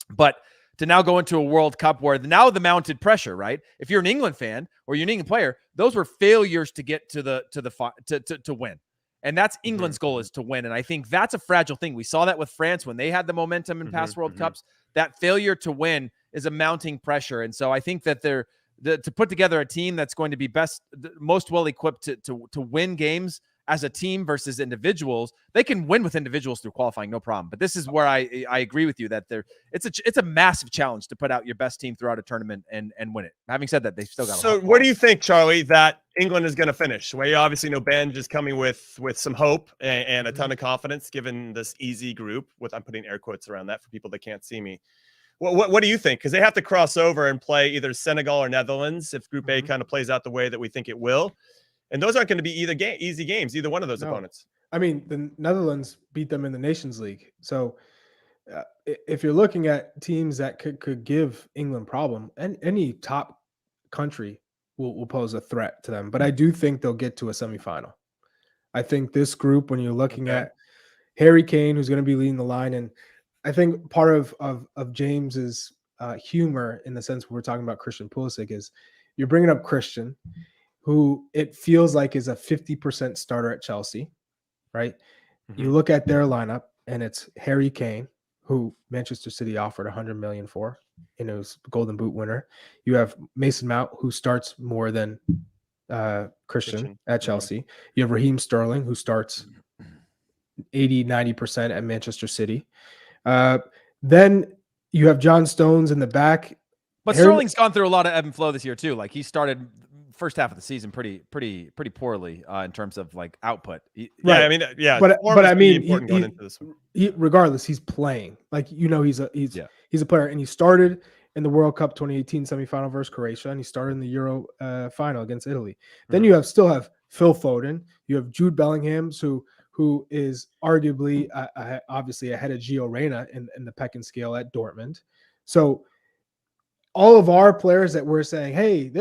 but to now go into a World Cup where now the mounted pressure, right? If you're an England fan or you're an England player, those were failures to get to win. And that's England's goal, is to win. And I think that's a fragile thing. We saw that with France when they had the momentum in past World Cups. That failure to win is a mounting pressure. And so I think that to put together a team that's going to be most well equipped to win games as a team versus individuals, they can win with individuals through qualifying, no problem. But this is where I agree with you that it's a massive challenge to put out your best team throughout a tournament and win it. Having said that, they've still got. So where do you think, Charlie, that England is going to finish? Well, you obviously know Benge is coming with some hope and a ton of confidence, given this easy group. I'm putting air quotes around that for people that can't see me. What do you think? Because they have to cross over and play either Senegal or Netherlands if Group A kind of plays out the way that we think it will. And those aren't going to be easy games, either one of those opponents. I mean, the Netherlands beat them in the Nations League. So if you're looking at teams that could give England problem, and any top country will pose a threat to them. But I do think they'll get to a semifinal. I think this group, when you're looking at Harry Kane, who's going to be leading the line, and I think part of James's humor, in the sense we're talking about Christian Pulisic, is you're bringing up Christian, who it feels like is a 50% starter at Chelsea, right? You look at their lineup, and it's Harry Kane, who Manchester City offered 100 million for, and it was Golden Boot winner. You have Mason Mount, who starts more than Christian at Chelsea. You have Raheem Sterling, who starts 80-90% at Manchester City. Then you have John Stones in the back. But Sterling's gone through a lot of ebb and flow this year too. Like he started first half of the season pretty poorly in terms of like output. Right. I mean, yeah. But I mean, regardless, he's playing. Like, he's a player, and he started in the World Cup 2018 semifinal versus Croatia, and he started in the Euro final against Italy. Then you still have Phil Foden. You have Jude Bellingham, who is arguably obviously ahead of Gio Reyna in the pecking scale at Dortmund. So all of our players that we're saying, hey,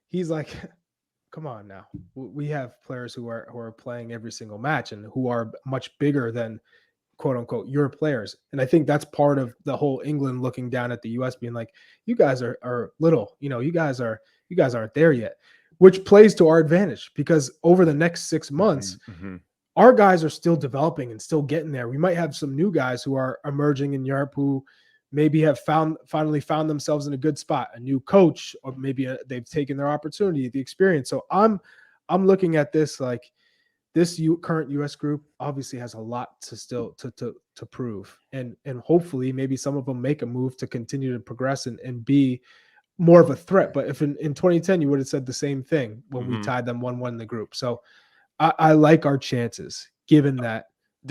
he's like, come on now. We have players who are playing every single match and who are much bigger than quote unquote your players. And I think that's part of the whole England looking down at the US being like, you guys are little, you guys aren't there yet, which plays to our advantage because over the next 6 months, our guys are still developing and still getting there. We might have some new guys who are emerging in Europe who maybe have finally found themselves in a good spot, a new coach, or maybe they've taken their opportunity, the experience. So I'm looking at this like this current U.S. group obviously has a lot to still to prove, and hopefully maybe some of them make a move to continue to progress and be more of a threat. But if in 2010 you would have said the same thing when we tied them 1-1 in the group. So I like our chances, given that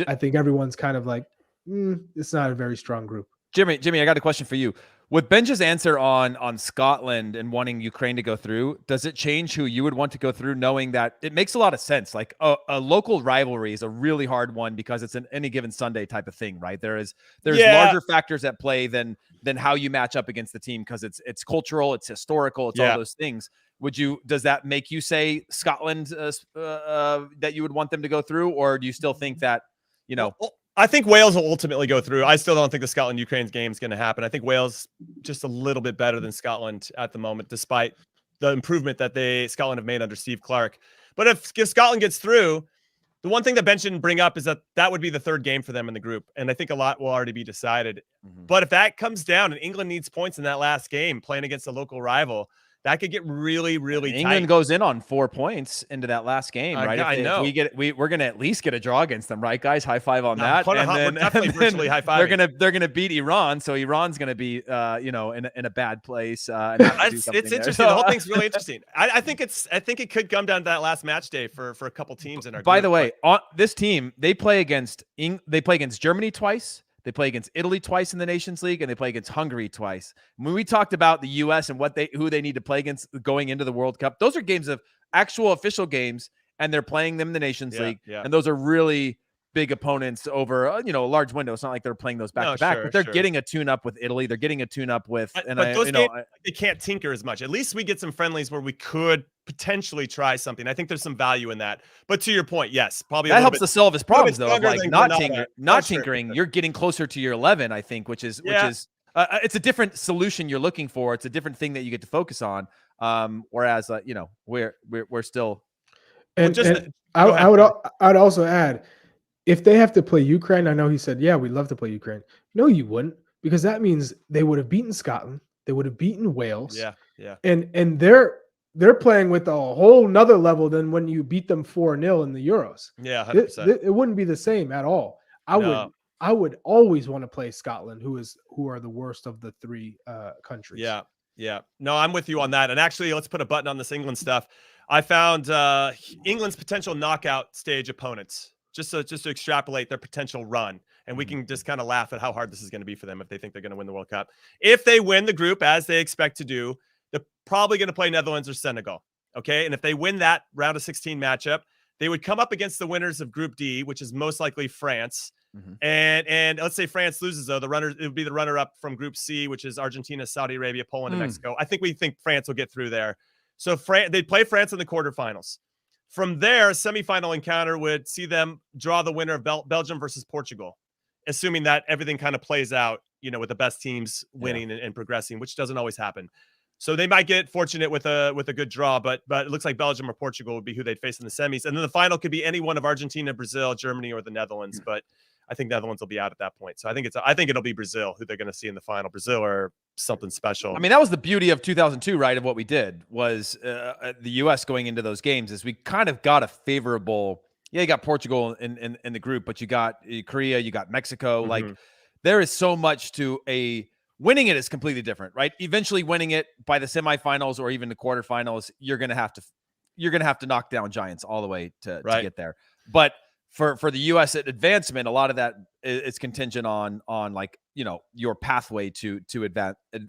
I think everyone's kind of like, it's not a very strong group. Jimmy, I got a question for you. With Benja's answer on Scotland and wanting Ukraine to go through, does it change who you would want to go through, knowing that it makes a lot of sense? Like a local rivalry is a really hard one because it's an any given Sunday type of thing, right? There's larger factors at play than how you match up against the team because it's cultural, it's historical, it's all those things. Does that make you say Scotland that you would want them to go through, or do you still think that, I think Wales will ultimately go through. I still don't think the Scotland-Ukraine game is going to happen. I think Wales just a little bit better than Scotland at the moment, despite the improvement that Scotland have made under Steve Clark. But if Scotland gets through, the one thing that Ben didn't bring up is that would be the third game for them in the group. And I think a lot will already be decided. But if that comes down and England needs points in that last game playing against a local rival, that could get really, really tight. England goes in on 4 points into that last game, right? I know. We're going to at least get a draw against them, right, guys? High five on that. We're definitely virtually high five. They're going to beat Iran, so Iran's going to be, in a bad place. It's interesting. The whole thing's really interesting. I think it could come down to that last match day for a couple teams in our. By the way, on this team, they play against Germany twice. They play against Italy twice in the Nations League, and they play against Hungary twice. When we talked about the U.S. and who they need to play against going into the World Cup, those are games of actual official games, and they're playing them in the Nations League. Yeah. And those are really big opponents over a large window. It's not like they're playing those back to back, but they're getting a tune-up with Italy. They're getting a tune-up with, games, they can't tinker as much. At least we get some friendlies where we could potentially try something. I think there's some value in that. But to your point, yes, probably that helps to solve his problems though. Of like not tinkering. You're getting closer to your 11, I think, which is it's a different solution you're looking for. It's a different thing that you get to focus on. Whereas we're still. I'd also add, if they have to play Ukraine, I know he said, yeah, we'd love to play Ukraine. No, you wouldn't, because that means they would have beaten Scotland. They would have beaten Wales. Yeah. And they're playing with a whole nother level than when you beat them 4-0 in the Euros. Yeah, 100%. It wouldn't be the same at all. I would always want to play Scotland, who are the worst of the three countries. Yeah. No, I'm with you on that. And actually, let's put a button on this England stuff. I found England's potential knockout stage opponents. Just to extrapolate their potential run. And we can just kind of laugh at how hard this is going to be for them if they think they're going to win the World Cup. If they win the group, as they expect to do, they're probably going to play Netherlands or Senegal. Okay. And if they win that round of 16 matchup, they would come up against the winners of Group D, which is most likely France. And let's say France loses, though, it would be the runner-up from Group C, which is Argentina, Saudi Arabia, Poland, and Mexico. I think France will get through there. So they'd play France in the quarterfinals. From there, a semifinal encounter would see them draw the winner of Belgium versus Portugal, assuming that everything kind of plays out, with the best teams winning and progressing, which doesn't always happen. So they might get fortunate with a good draw, but it looks like Belgium or Portugal would be who they'd face in the semis. And then the final could be any one of Argentina, Brazil, Germany, or the Netherlands. But I think Netherlands will be out at that point. So I think it'll be Brazil who they're going to see in the final. Brazil or something special. I mean, that was the beauty of 2002, right? Of what we did was the U.S. going into those games is we kind of got a favorable. Yeah, you got Portugal in the group, but you got Korea, you got Mexico. Like there is so much to winning it is completely different, right? Eventually winning it by the semifinals or even the quarterfinals, you're going to have to knock down giants all the way to get there. But for the U.S. advancement, a lot of that is contingent on like, you know, your pathway to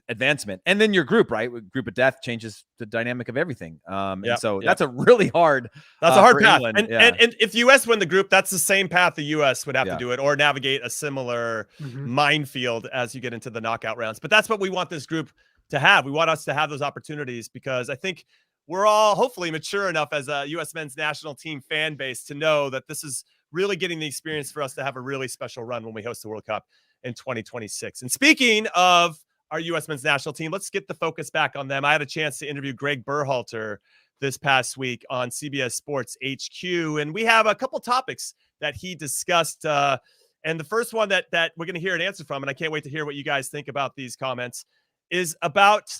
advancement, and then your group, right? Group of death changes the dynamic of everything. And so that's a really hard. That's a hard path. England. And if U.S. win the group, that's the same path the U.S. would have to do it, or navigate a similar minefield as you get into the knockout rounds. But that's what we want this group to have. We want us to have those opportunities because I think we're all hopefully mature enough as a U.S. men's national team fan base to know that this is really getting the experience for us to have a really special run when we host the World Cup in 2026. And speaking of our U.S. men's national team, let's get the focus back on them. I had a chance to interview Gregg Berhalter this past week on CBS Sports HQ, and we have a couple topics that he discussed. And the first one that we're going to hear an answer from, and I can't wait to hear what you guys think about these comments, is about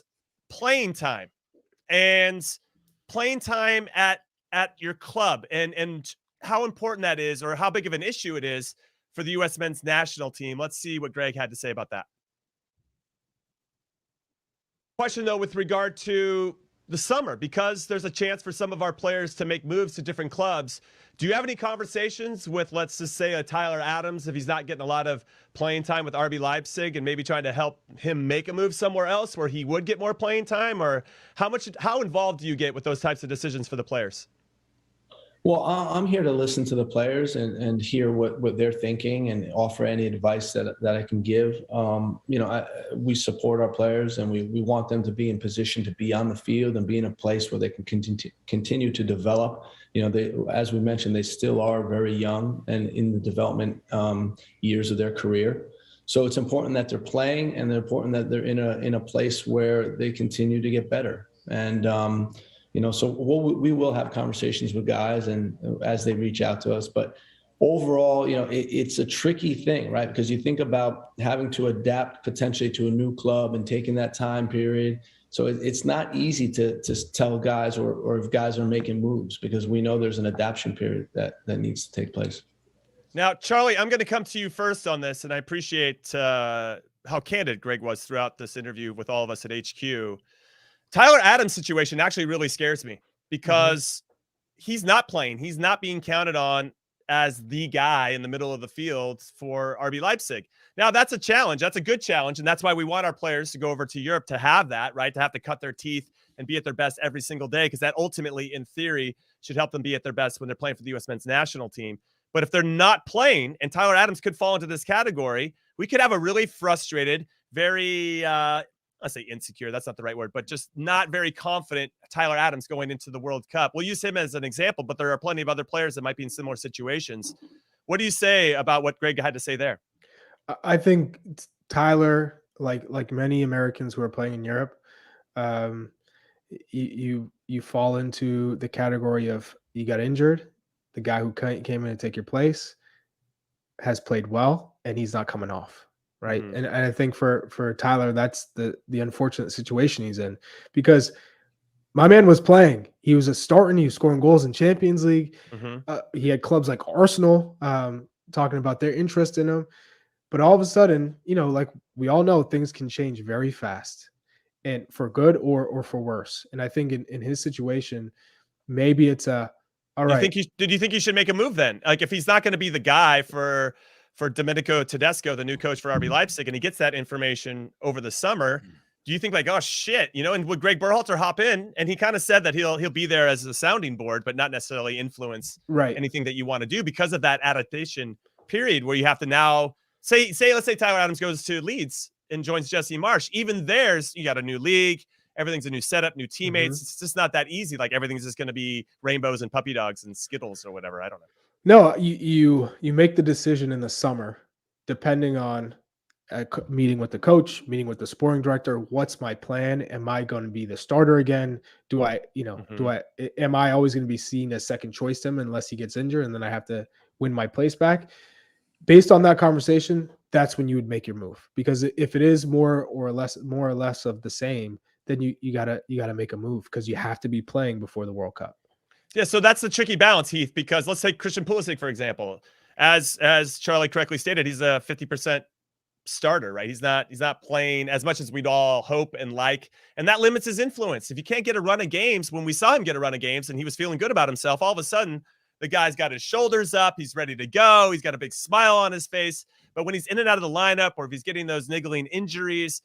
playing time and playing time at your club and how important that is, or how big of an issue it is for the U.S. men's national team. Let's see what Gregg had to say about that. Question, though, with regard to the summer, because there's a chance for some of our players to make moves to different clubs. Do you have any conversations with, let's just say, a Tyler Adams, if he's not getting a lot of playing time with RB Leipzig, and maybe trying to help him make a move somewhere else where he would get more playing time? Or how involved do you get with those types of decisions for the players? Well, I'm here to listen to the players and hear what they're thinking and offer any advice that I can give. We support our players, and we want them to be in position to be on the field and be in a place where they can continue to develop. You know, as we mentioned, they still are very young and in the development years of their career. So it's important that they're playing, and they're important that they're in a place where they continue to get better. And so we will have conversations with guys and as they reach out to us. But overall, it's a tricky thing, right? Because you think about having to adapt potentially to a new club and taking that time period. So it's not easy to tell guys or if guys are making moves, because we know there's an adaptation period that needs to take place. Now, Charlie, I'm going to come to you first on this, and I appreciate how candid Gregg was throughout this interview with all of us at HQ. Tyler Adams' situation actually really scares me because he's not playing. He's not being counted on as the guy in the middle of the field for RB Leipzig. Now, that's a challenge. That's a good challenge, and that's why we want our players to go over to Europe to have that, right? To have to cut their teeth and be at their best every single day, because that ultimately, in theory, should help them be at their best when they're playing for the U.S. men's national team. But if they're not playing, and Tyler Adams could fall into this category, we could have a really frustrated, very let's say insecure, that's not the right word, but just not very confident Tyler Adams going into the World Cup. We'll use him as an example, but there are plenty of other players that might be in similar situations. What do you say about what Gregg had to say there? I think Tyler, like many Americans who are playing in Europe, you fall into the category of you got injured, the guy who came in to take your place has played well, and he's not coming off. Right. And I think for Tyler, that's the unfortunate situation he's in, because my man was playing. He was starting. He was scoring goals in Champions League. He had clubs like Arsenal talking about their interest in him. But all of a sudden, like we all know, things can change very fast, and for good or for worse. And I think in his situation, maybe it's all right. Did you think he should make a move then? Like, if he's not going to be the guy for Domenico Tedesco, the new coach for RB Leipzig, and he gets that information over the summer, do you think like, oh shit, and would Gregg Berhalter hop in? And he kind of said that he'll be there as a sounding board, but not necessarily influence anything that you want to do because of that adaptation period where you have to now let's say Tyler Adams goes to Leeds and joins Jesse Marsch. Even you got a new league, everything's a new setup, new teammates. It's just not that easy. Like everything's just going to be rainbows and puppy dogs and Skittles or whatever. I don't know. No, you make the decision in the summer, depending on meeting with the coach, meeting with the sporting director. What's my plan? Am I going to be the starter again? Do I, am I always going to be seen as second choice to him unless he gets injured and then I have to win my place back? Based on that conversation, that's when you would make your move. Because if it is more or less of the same, then you gotta make a move because you have to be playing before the World Cup. Yeah, so that's the tricky balance, Heath, because let's take Christian Pulisic, for example. As Charlie correctly stated, he's a 50% starter, right? He's not playing as much as we'd all hope and like, and that limits his influence. If you can't get a run of games, when we saw him get a run of games and he was feeling good about himself, all of a sudden the guy's got his shoulders up, he's ready to go, he's got a big smile on his face. But when he's in and out of the lineup, or if he's getting those niggling injuries,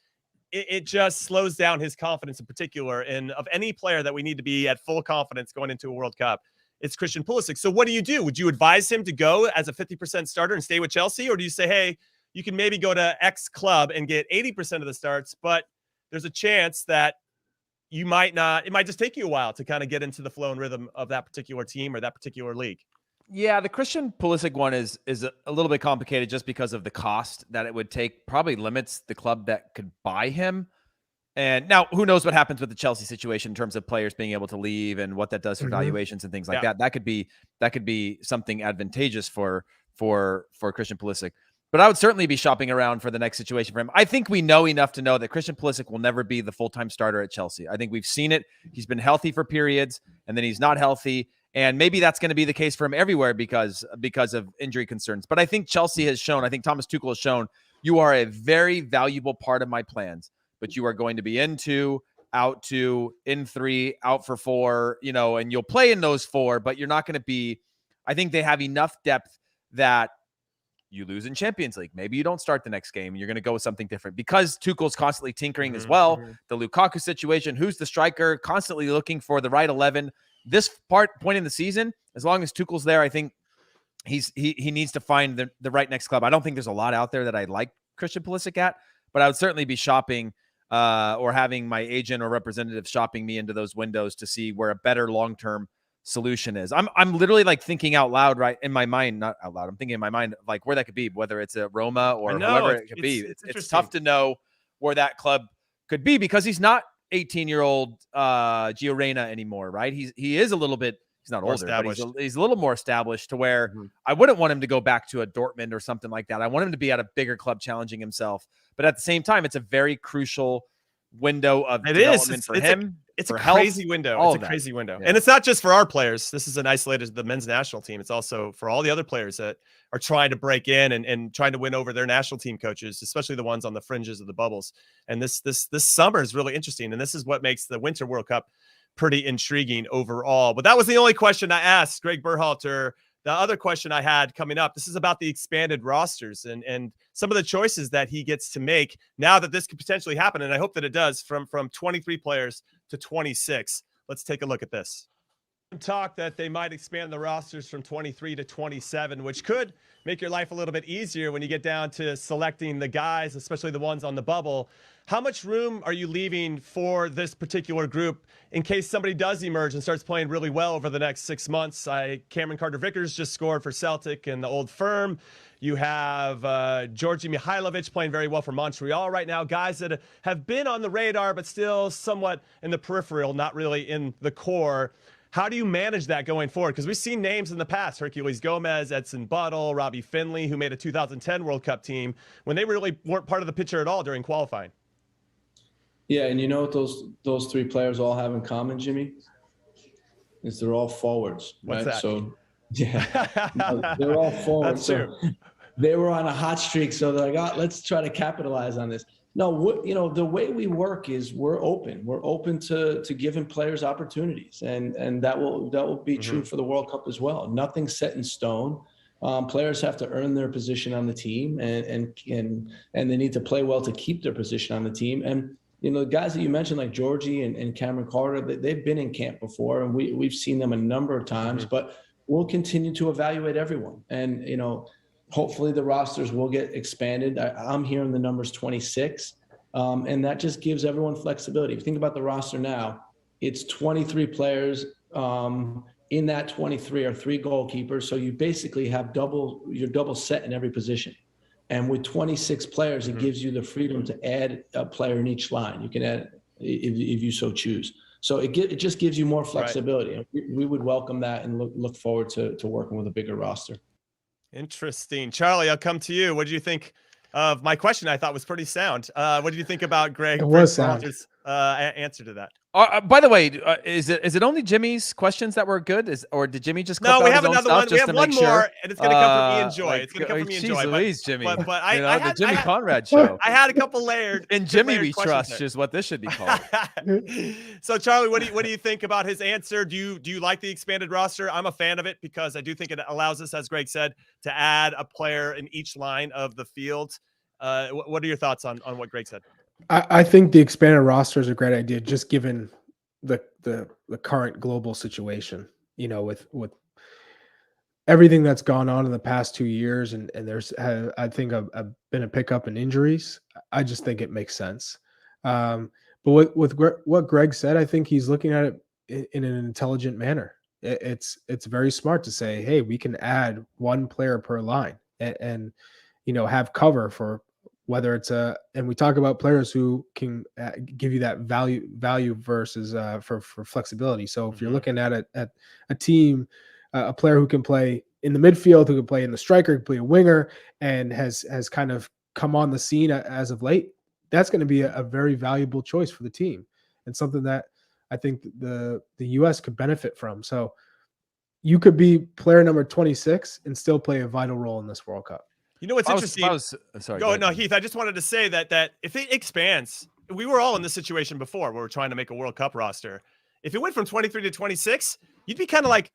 it just slows down his confidence in particular. And of any player that we need to be at full confidence going into a World Cup, it's Christian Pulisic. So what do? Would you advise him to go as a 50% starter and stay with Chelsea? Or do you say, hey, you can maybe go to X club and get 80% of the starts, but there's a chance that you might not, it might just take you a while to kind of get into the flow and rhythm of that particular team or that particular league? Yeah, the Christian Pulisic one is a little bit complicated just because of the cost that it would take. Probably limits the club that could buy him. And now who knows what happens with the Chelsea situation in terms of players being able to leave and what that does for valuations and things like that. That could be something advantageous for Christian Pulisic. But I would certainly be shopping around for the next situation for him. I think we know enough to know that Christian Pulisic will never be the full-time starter at Chelsea. I think we've seen it. He's been healthy for periods, and then he's not healthy. And maybe that's going to be the case for him everywhere because of injury concerns. But I think Chelsea has shown, I think Thomas Tuchel has shown, you are a very valuable part of my plans. But you are going to be in 2, out 2, in 3, out for 4, and you'll play in those 4, but you're not going to be, I think they have enough depth that you lose in Champions League. Maybe you don't start the next game and you're going to go with something different because Tuchel's constantly tinkering as well. The Lukaku situation, who's the striker, constantly looking for the right 11. This point in the season, as long as Tuchel's there, I think he needs to find the right next club. I don't think there's a lot out there that I'd like Christian Pulisic at, but I would certainly be shopping or having my agent or representative shopping me into those windows to see where a better long-term solution is. I'm literally like thinking out loud, right in my mind, not out loud. I'm thinking in my mind like where that could be, whether it's a Roma or whoever it could be. It's tough to know where that club could be because he's not 18-year-old Gio Reyna anymore, right? He is a little bit, he's not older, but he's a little more established to where I wouldn't want him to go back to a Dortmund or something like that. I want him to be at a bigger club challenging himself. But at the same time, it's a very crucial window of development for him. It's a crazy window. It's a crazy window. And it's not just for our players. This is an isolated the men's national team. It's also for all the other players that are trying to break in and trying to win over their national team coaches, especially the ones on the fringes of the bubbles. And this summer is really interesting. And this is what makes the Winter World Cup pretty intriguing overall. But that was the only question I asked Gregg Berhalter. The other question I had coming up, this is about the expanded rosters and some of the choices that he gets to make now that this could potentially happen. And I hope that it does from 23 players to 26. Let's take a look at this. Talk that they might expand the rosters from 23 to 27, which could make your life a little bit easier when you get down to selecting the guys, especially the ones on the bubble. How much room are you leaving for this particular group in case somebody does emerge and starts playing really well over the next 6 months? Cameron Carter-Vickers just scored for Celtic and the Old Firm. You have Georgi Mihailovic playing very well for Montreal right now. Guys that have been on the radar, but still somewhat in the peripheral, not really in the core. How do you manage that going forward? Because we've seen names in the past, Herculez Gomez, Edson Buttle, Robbie Finley, who made a 2010 World Cup team when they really weren't part of the picture at all during qualifying. Yeah, and you know what those 3 players all have in common, Jimmy? Is they're all forwards, right? What's that? So, yeah, they're all forwards. That's true. So they were on a hot streak, so they're like, let's try to capitalize on this. No, the way we work is we're open. We're open to giving players opportunities, and that will be true for the World Cup as well. Nothing's set in stone. Players have to earn their position on the team, and they need to play well to keep their position on the team. And the guys that you mentioned, like Georgie and Cameron Carter, they've been in camp before, and we've seen them a number of times. But we'll continue to evaluate everyone, and hopefully the rosters will get expanded. I'm hearing the numbers 26, and that just gives everyone flexibility. If you think about the roster now, it's 23 players. In that 23 are 3 goalkeepers, so you basically have double set in every position. And with 26 players, it Mhm. gives you the freedom to add a player in each line. You can add if you so choose. So it just gives you more flexibility. And we would welcome that and look forward to working with a bigger roster. Interesting. Charlie, I'll come to you. What did you think of my question? I thought was pretty sound. What did you think about Gregg Berhalter's answer to that? By the way, is it only Jimmy's questions that were good? Or did Jimmy just clip No, we out have his own another stuff one. We just have to one make more, sure? and it's going to come from Ian Joy. It's going to come from Ian Jeez Joy. Louise, Jimmy. But you know, the Jimmy Conrad show. I had a couple layered. In Jimmy layered we questions trust there. is what this should be called. So, Charlie, what do you think about his answer? Do you like the expanded roster? I'm a fan of it because I do think it allows us, as Gregg said, to add a player in each line of the field. What are your thoughts on what Gregg said? I think the expanded roster is a great idea, just given the current global situation. You know, with everything that's gone on in the past 2 years, and there's I think I've been a pickup in injuries. I just think it makes sense. But with what Gregg said, I think he's looking at it in an intelligent manner. It's very smart to say, hey, we can add one player per line and you know, have cover for whether it's and we talk about players who can give you that value versus for flexibility. So if you're looking at a team, a player who can play in the midfield, who can play in the striker, who can play a winger, and has kind of come on the scene as of late, that's going to be a very valuable choice for the team, and something that I think the U.S. could benefit from. So you could be player number 26 and still play a vital role in this World Cup. You know what's interesting? Sorry. Go no, Heath. I just wanted to say that if it expands, we were all in this situation before where we're trying to make a World Cup roster. If it went from 23 to 26, you'd be kind of like,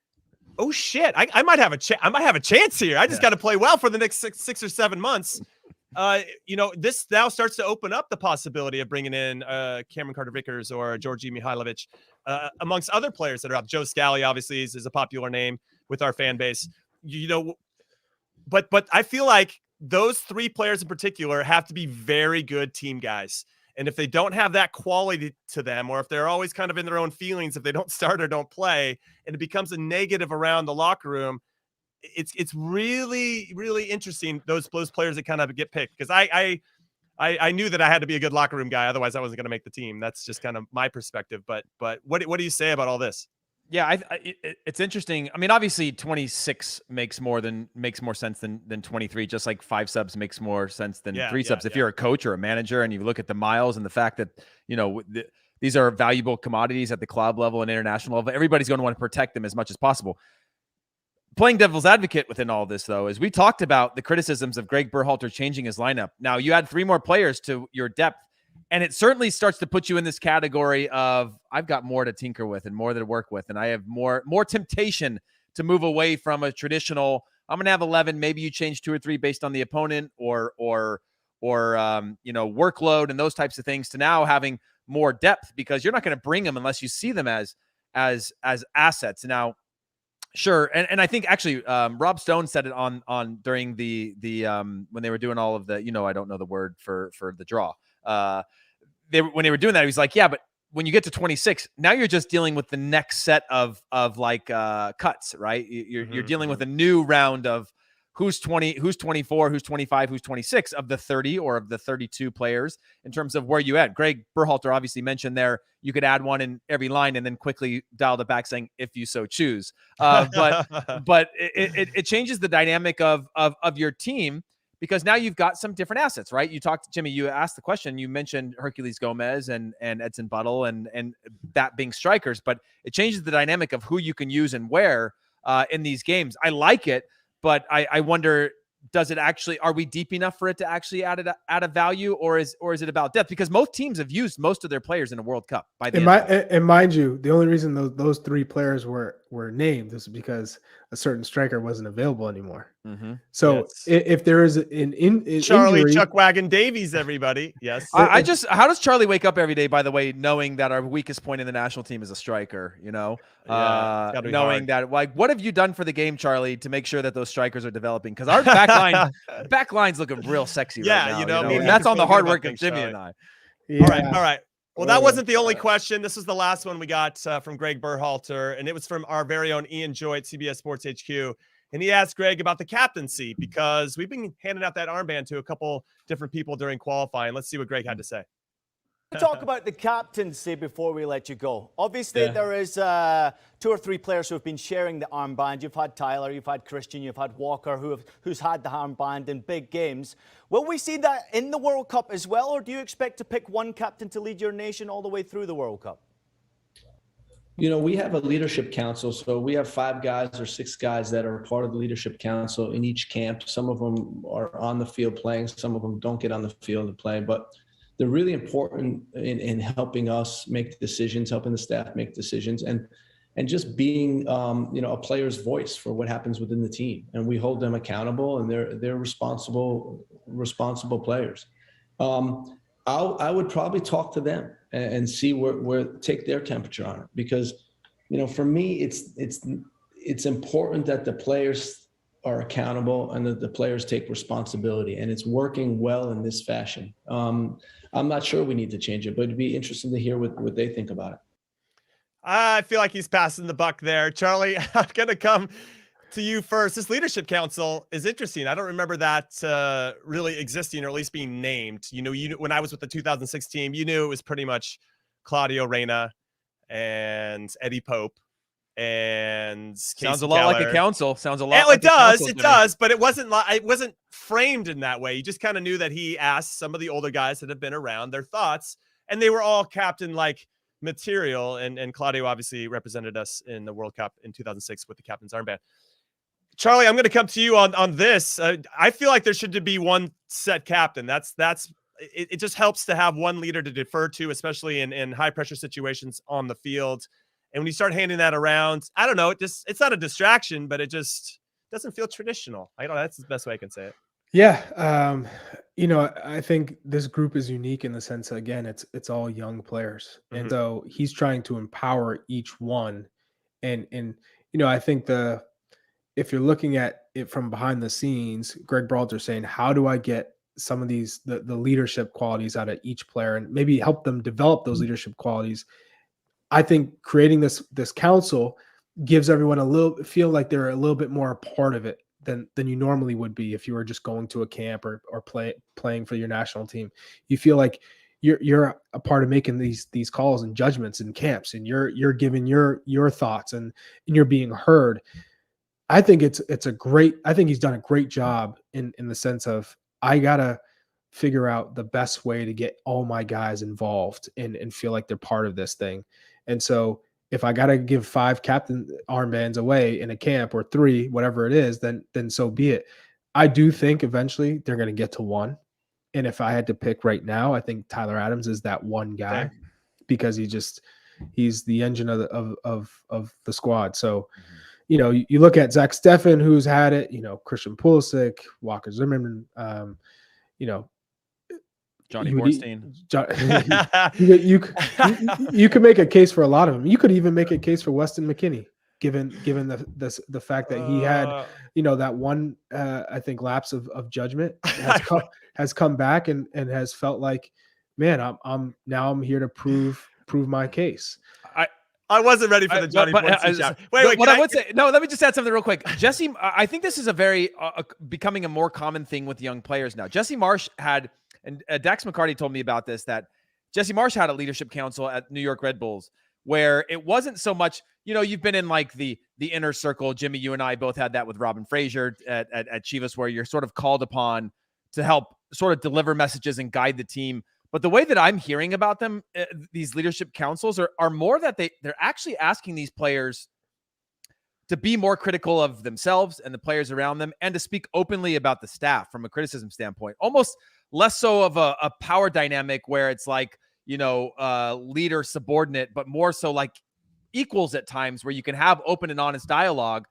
oh shit, I might have a chance here. I just got to play well for the next six or 7 months. You know, this now starts to open up the possibility of bringing in Cameron Carter-Vickers or Georgi Mihailovic, amongst other players that are up. Joe Scally obviously is a popular name with our fan base. You know. But I feel like those 3 players in particular have to be very good team guys. And if they don't have that quality to them, or if they're always kind of in their own feelings, if they don't start or don't play, and it becomes a negative around the locker room, it's really, really interesting, those players that kind of get picked. Because I knew that I had to be a good locker room guy. Otherwise, I wasn't going to make the team. That's just kind of my perspective. But what do you say about all this? Yeah, it's interesting. I mean, obviously 26 makes more sense than 23, just like 5 subs makes more sense than 3 subs. If you're a coach or a manager and you look at the miles and the fact that, you know, these are valuable commodities at the club level and international level, everybody's going to want to protect them as much as possible. Playing devil's advocate within all this, though, is we talked about the criticisms of Gregg Berhalter changing his lineup. Now, you add 3 more players to your depth, and it certainly starts to put you in this category of I've got more to tinker with and more to work with, and I have more temptation to move away from a traditional. I'm going to have 11. Maybe you change 2 or 3 based on the opponent or you know, workload and those types of things, to now having more depth, because you're not going to bring them unless you see them as assets. Now, sure, and I think actually Rob Stone said it on during the when they were doing all of the, you know, I don't know the word for the draw. When they were doing that, he was like, yeah, but when you get to 26, now you're just dealing with the next set of like cuts, right? You're dealing with a new round of who's 20, who's 24, who's 25, who's 26 of the 30 or of the 32 players in terms of where you at. Gregg Berhalter obviously mentioned there you could add one in every line and then quickly dial it back saying if you so choose. But it changes the dynamic of your team, because now you've got some different assets, right? You talked, Jimmy, you asked the question, you mentioned Herculez Gomez and Edson Buttle and that being strikers, but it changes the dynamic of who you can use and where in these games. I like it, but I wonder, does it actually, are we deep enough for it to actually add a value, or is it about depth? Because most teams have used most of their players in a World Cup by the end. And mind you, the only reason those 3 players were named is because a certain striker wasn't available anymore. Mm-hmm. So if there is an Charlie injury, Chuckwagon Davies, everybody, yes. How does Charlie wake up every day, by the way, knowing that our weakest point in the national team is a striker, you know, knowing that, like, what have you done for the game, Charlie, to make sure that those strikers are developing? Because our back line's looking real sexy right now. You know, and that's on the hard work of Jimmy and I. Yeah. All right. Well, that wasn't the only question. This is the last one we got from Gregg Berhalter, and it was from our very own Ian Joy at CBS Sports HQ. And he asked Gregg about the captaincy because we've been handing out that armband to a couple different people during qualifying. Let's see what Gregg had to say. Talk about the captaincy before we let you go. Obviously, there is 2 or 3 players who have been sharing the armband. You've had Tyler, you've had Christian, you've had Walker, who's had the armband in big games. Will we see that in the World Cup as well, or do you expect to pick one captain to lead your nation all the way through the World Cup? You know, we have a leadership council, so we have 5 guys or 6 guys that are part of the leadership council in each camp. Some of them are on the field playing, some of them don't get on the field to play, but they're really important in helping us make decisions, helping the staff make decisions, and just being a player's voice for what happens within the team. And we hold them accountable, and they're responsible players. I would probably talk to them and see where take their temperature on it, because for me it's important that the players are accountable and that the players take responsibility, and it's working well in this fashion. I'm not sure we need to change it, but it'd be interesting to hear what they think about it. I feel like he's passing the buck there. Charlie, I'm going to come to you first. This leadership council is interesting. I don't remember that really existing, or at least being named. When I was with the 2006 team, you knew it was pretty much Claudio Reyna and Eddie Pope. And sounds a lot like a council. Sounds a lot. It does, but it wasn't framed in that way. You just kind of knew that he asked some of the older guys that have been around their thoughts, and they were all captain like material. And Claudio obviously represented us in the World Cup in 2006 with the captain's armband. Charlie, I'm going to come to you on this. I feel like there should be one set captain. It just helps to have one leader to defer to, especially in high pressure situations on the field. And when you start handing that around, I don't know, it's not a distraction, but it just doesn't feel traditional. I don't know. That's the best way I can say it. Yeah. I think this group is unique in the sense, again, it's all young players. Mm-hmm. And so he's trying to empower each one. And I think if you're looking at it from behind the scenes, Gregg Berhalter saying, how do I get some of the leadership qualities out of each player and maybe help them develop those leadership qualities? I think creating this council gives everyone feel like they're a little bit more a part of it than you normally would be if you were just going to a camp or playing for your national team. You feel like you're a part of making these calls and judgments in camps, and you're giving your thoughts and you're being heard. I think I think he's done a great job in the sense of, I gotta figure out the best way to get all my guys involved and feel like they're part of this thing. And so if I got to give 5 captain armbands away in a camp, or 3, whatever it is, then so be it. I do think eventually they're going to get to 1. And if I had to pick right now, I think Tyler Adams is that one guy, because he's the engine of the squad. So, you look at Zach Steffen, who's had it, Christian Pulisic, Walker Zimmerman, Johnny Borstein. You could make a case for a lot of them. You could even make a case for Weston McKennie, given the fact that he had, that one I think lapse of judgment has come back and has felt like, man, I'm here to prove my case. I wasn't ready for the Johnny Borstein shot. Wait, what I would say, no, let me just add something real quick. Jesse, I think this is a very becoming a more common thing with young players now. Jesse Marsh had. And Dax McCarty told me about this, that Jesse Marsh had a leadership council at New York Red Bulls where it wasn't so much, you've been in like the inner circle. Jimmy, you and I both had that with Robin Frazier at Chivas, where you're sort of called upon to help sort of deliver messages and guide the team. But the way that I'm hearing about them, these leadership councils are more that they're actually asking these players to be more critical of themselves and the players around them, and to speak openly about the staff from a criticism standpoint, almost less so of a power dynamic where it's like, leader subordinate, but more so like equals at times, where you can have open and honest dialogue,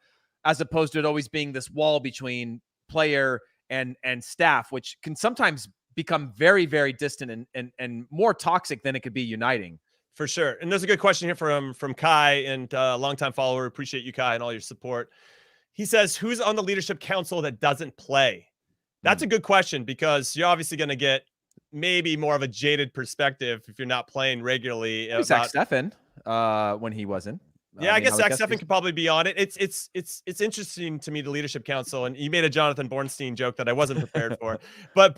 as opposed to it always being this wall between player and staff, which can sometimes become very, very distant and more toxic than it could be uniting. For sure. And there's a good question here from Kai, and a longtime follower. Appreciate you, Kai, and all your support. He says, who's on the leadership council that doesn't play? That's a good question, because you're obviously going to get maybe more of a jaded perspective if you're not playing regularly. Zach Steffen, when he wasn't. Yeah, I guess would Zach Steffen could probably be on it. It's interesting to me, the Leadership Council, and you made a Jonathan Bornstein joke that I wasn't prepared for, but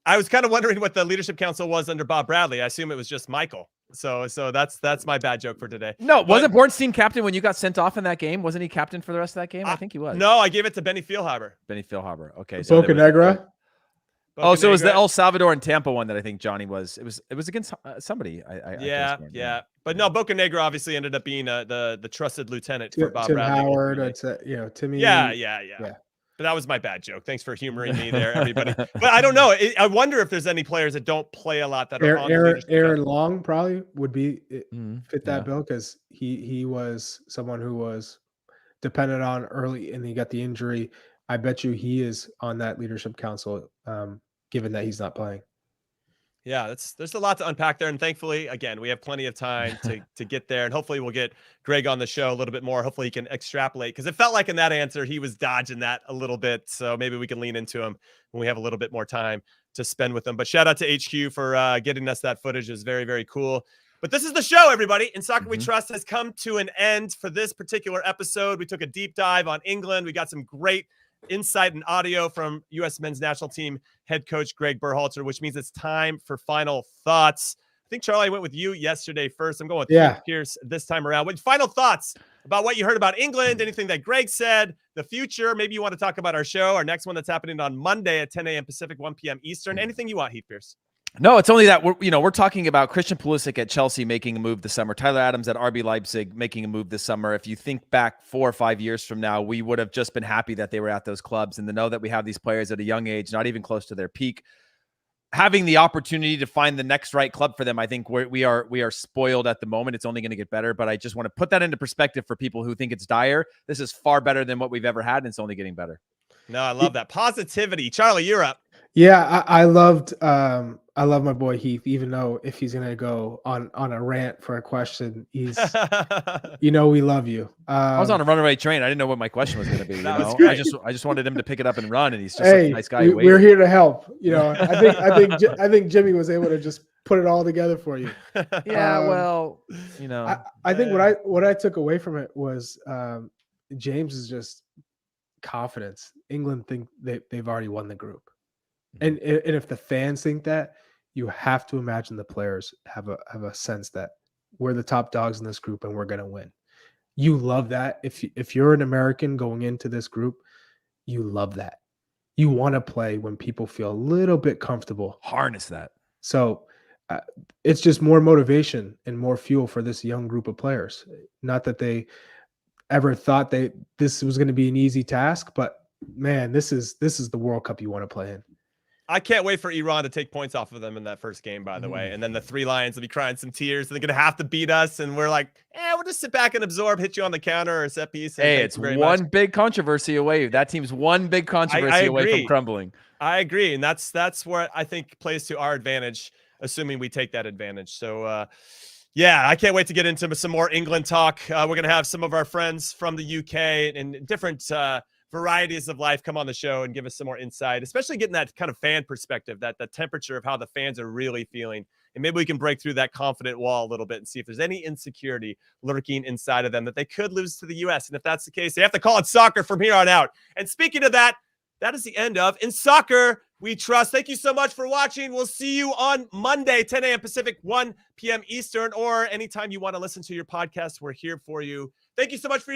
I was kind of wondering what the Leadership Council was under Bob Bradley. I assume it was just Michael. So that's my bad joke for today. No, wasn't Bornstein captain when you got sent off in that game? Wasn't he captain for the rest of that game? I think he was. No, I gave it to Benny Feilhaber. Benny Feilhaber. Okay. So Boca Negra. Oh, so it was the El Salvador and Tampa one that I think Johnny was. It was against somebody. Yeah. But no, Boca Negra obviously ended up being the trusted lieutenant for Bob Tim Bradley. Howard, Timmy. Yeah. But that was my bad joke. Thanks for humoring me there, everybody. But I don't know. I wonder if there's any players that don't play a lot that are on Aaron Long probably would be fit that bill because he was someone who was dependent on early and he got the injury. I bet you he is on that Leadership Council, given that he's not playing. Yeah, there's a lot to unpack there, and thankfully, again, we have plenty of time to get there, and hopefully we'll get Gregg on the show a little bit more. Hopefully he can extrapolate, because it felt like in that answer he was dodging that a little bit, so maybe we can lean into him when we have a little bit more time to spend with him. But shout out to HQ for getting us that footage. It was very, very cool. But this is the show, everybody. In Soccer We Trust has come to an end for this particular episode. We took a deep dive on England. We got some great insight and audio from U.S. men's national team head coach Gregg Berhalter, which means it's time for final thoughts. I think, Charlie, I went with you yesterday first. I'm going with Pearce this time around. What final thoughts about what you heard about England, anything that Gregg said, the future? Maybe you want to talk about our show, our next one that's happening on Monday at 10 a.m. Pacific, 1 p.m. Eastern. Anything you want, Heath Pearce. No, it's only that we're talking about Christian Pulisic at Chelsea making a move this summer, Tyler Adams at RB Leipzig making a move this summer. If you think back 4 or 5 years from now, we would have just been happy that they were at those clubs, and to know that we have these players at a young age, not even close to their peak, having the opportunity to find the next right club for them. I think we are spoiled at the moment. It's only going to get better, but I just want to put that into perspective for people who think it's dire. This is far better than what we've ever had, and it's only getting better. No, I love that positivity. Charlie, you're up. Yeah, I love my boy Heath, even though if he's gonna go on a rant for a question, he's we love you. I was on a runaway train. I didn't know what my question was gonna be. I just wanted him to pick it up and run, and he's just a nice guy. We're here to help. I think Jimmy was able to just put it all together for you. Yeah, I think what I took away from it was James is just confidence. England think they've already won the group. And if the fans think that, you have to imagine the players have a sense that we're the top dogs in this group and we're going to win. You love that. If you're an American going into this group, you love that. You want to play when people feel a little bit comfortable. Harness that. So it's just more motivation and more fuel for this young group of players. Not that they ever thought this was going to be an easy task, but man, this is the World Cup you want to play in. I can't wait for Iran to take points off of them in that first game, by the way. And then the Three Lions will be crying some tears. And they're going to have to beat us. And we're like, we'll just sit back and absorb, hit you on the counter or a set piece. Hey, it's one big controversy away. That team's one big controversy away from crumbling. I agree. And that's where I think plays to our advantage, assuming we take that advantage. So, I can't wait to get into some more England talk. We're going to have some of our friends from the UK and different varieties of life come on the show and give us some more insight, especially getting that kind of fan perspective, that the temperature of how the fans are really feeling. And maybe we can break through that confident wall a little bit and see if there's any insecurity lurking inside of them that they could lose to the U.S. And if that's the case, they have to call it soccer from here on out. And speaking of that, that is the end of In Soccer We Trust. Thank you so much for watching. We'll see you on Monday, 10 a.m. Pacific, 1 p.m. Eastern, or anytime you want to listen to your podcast. We're here for you. Thank you so much for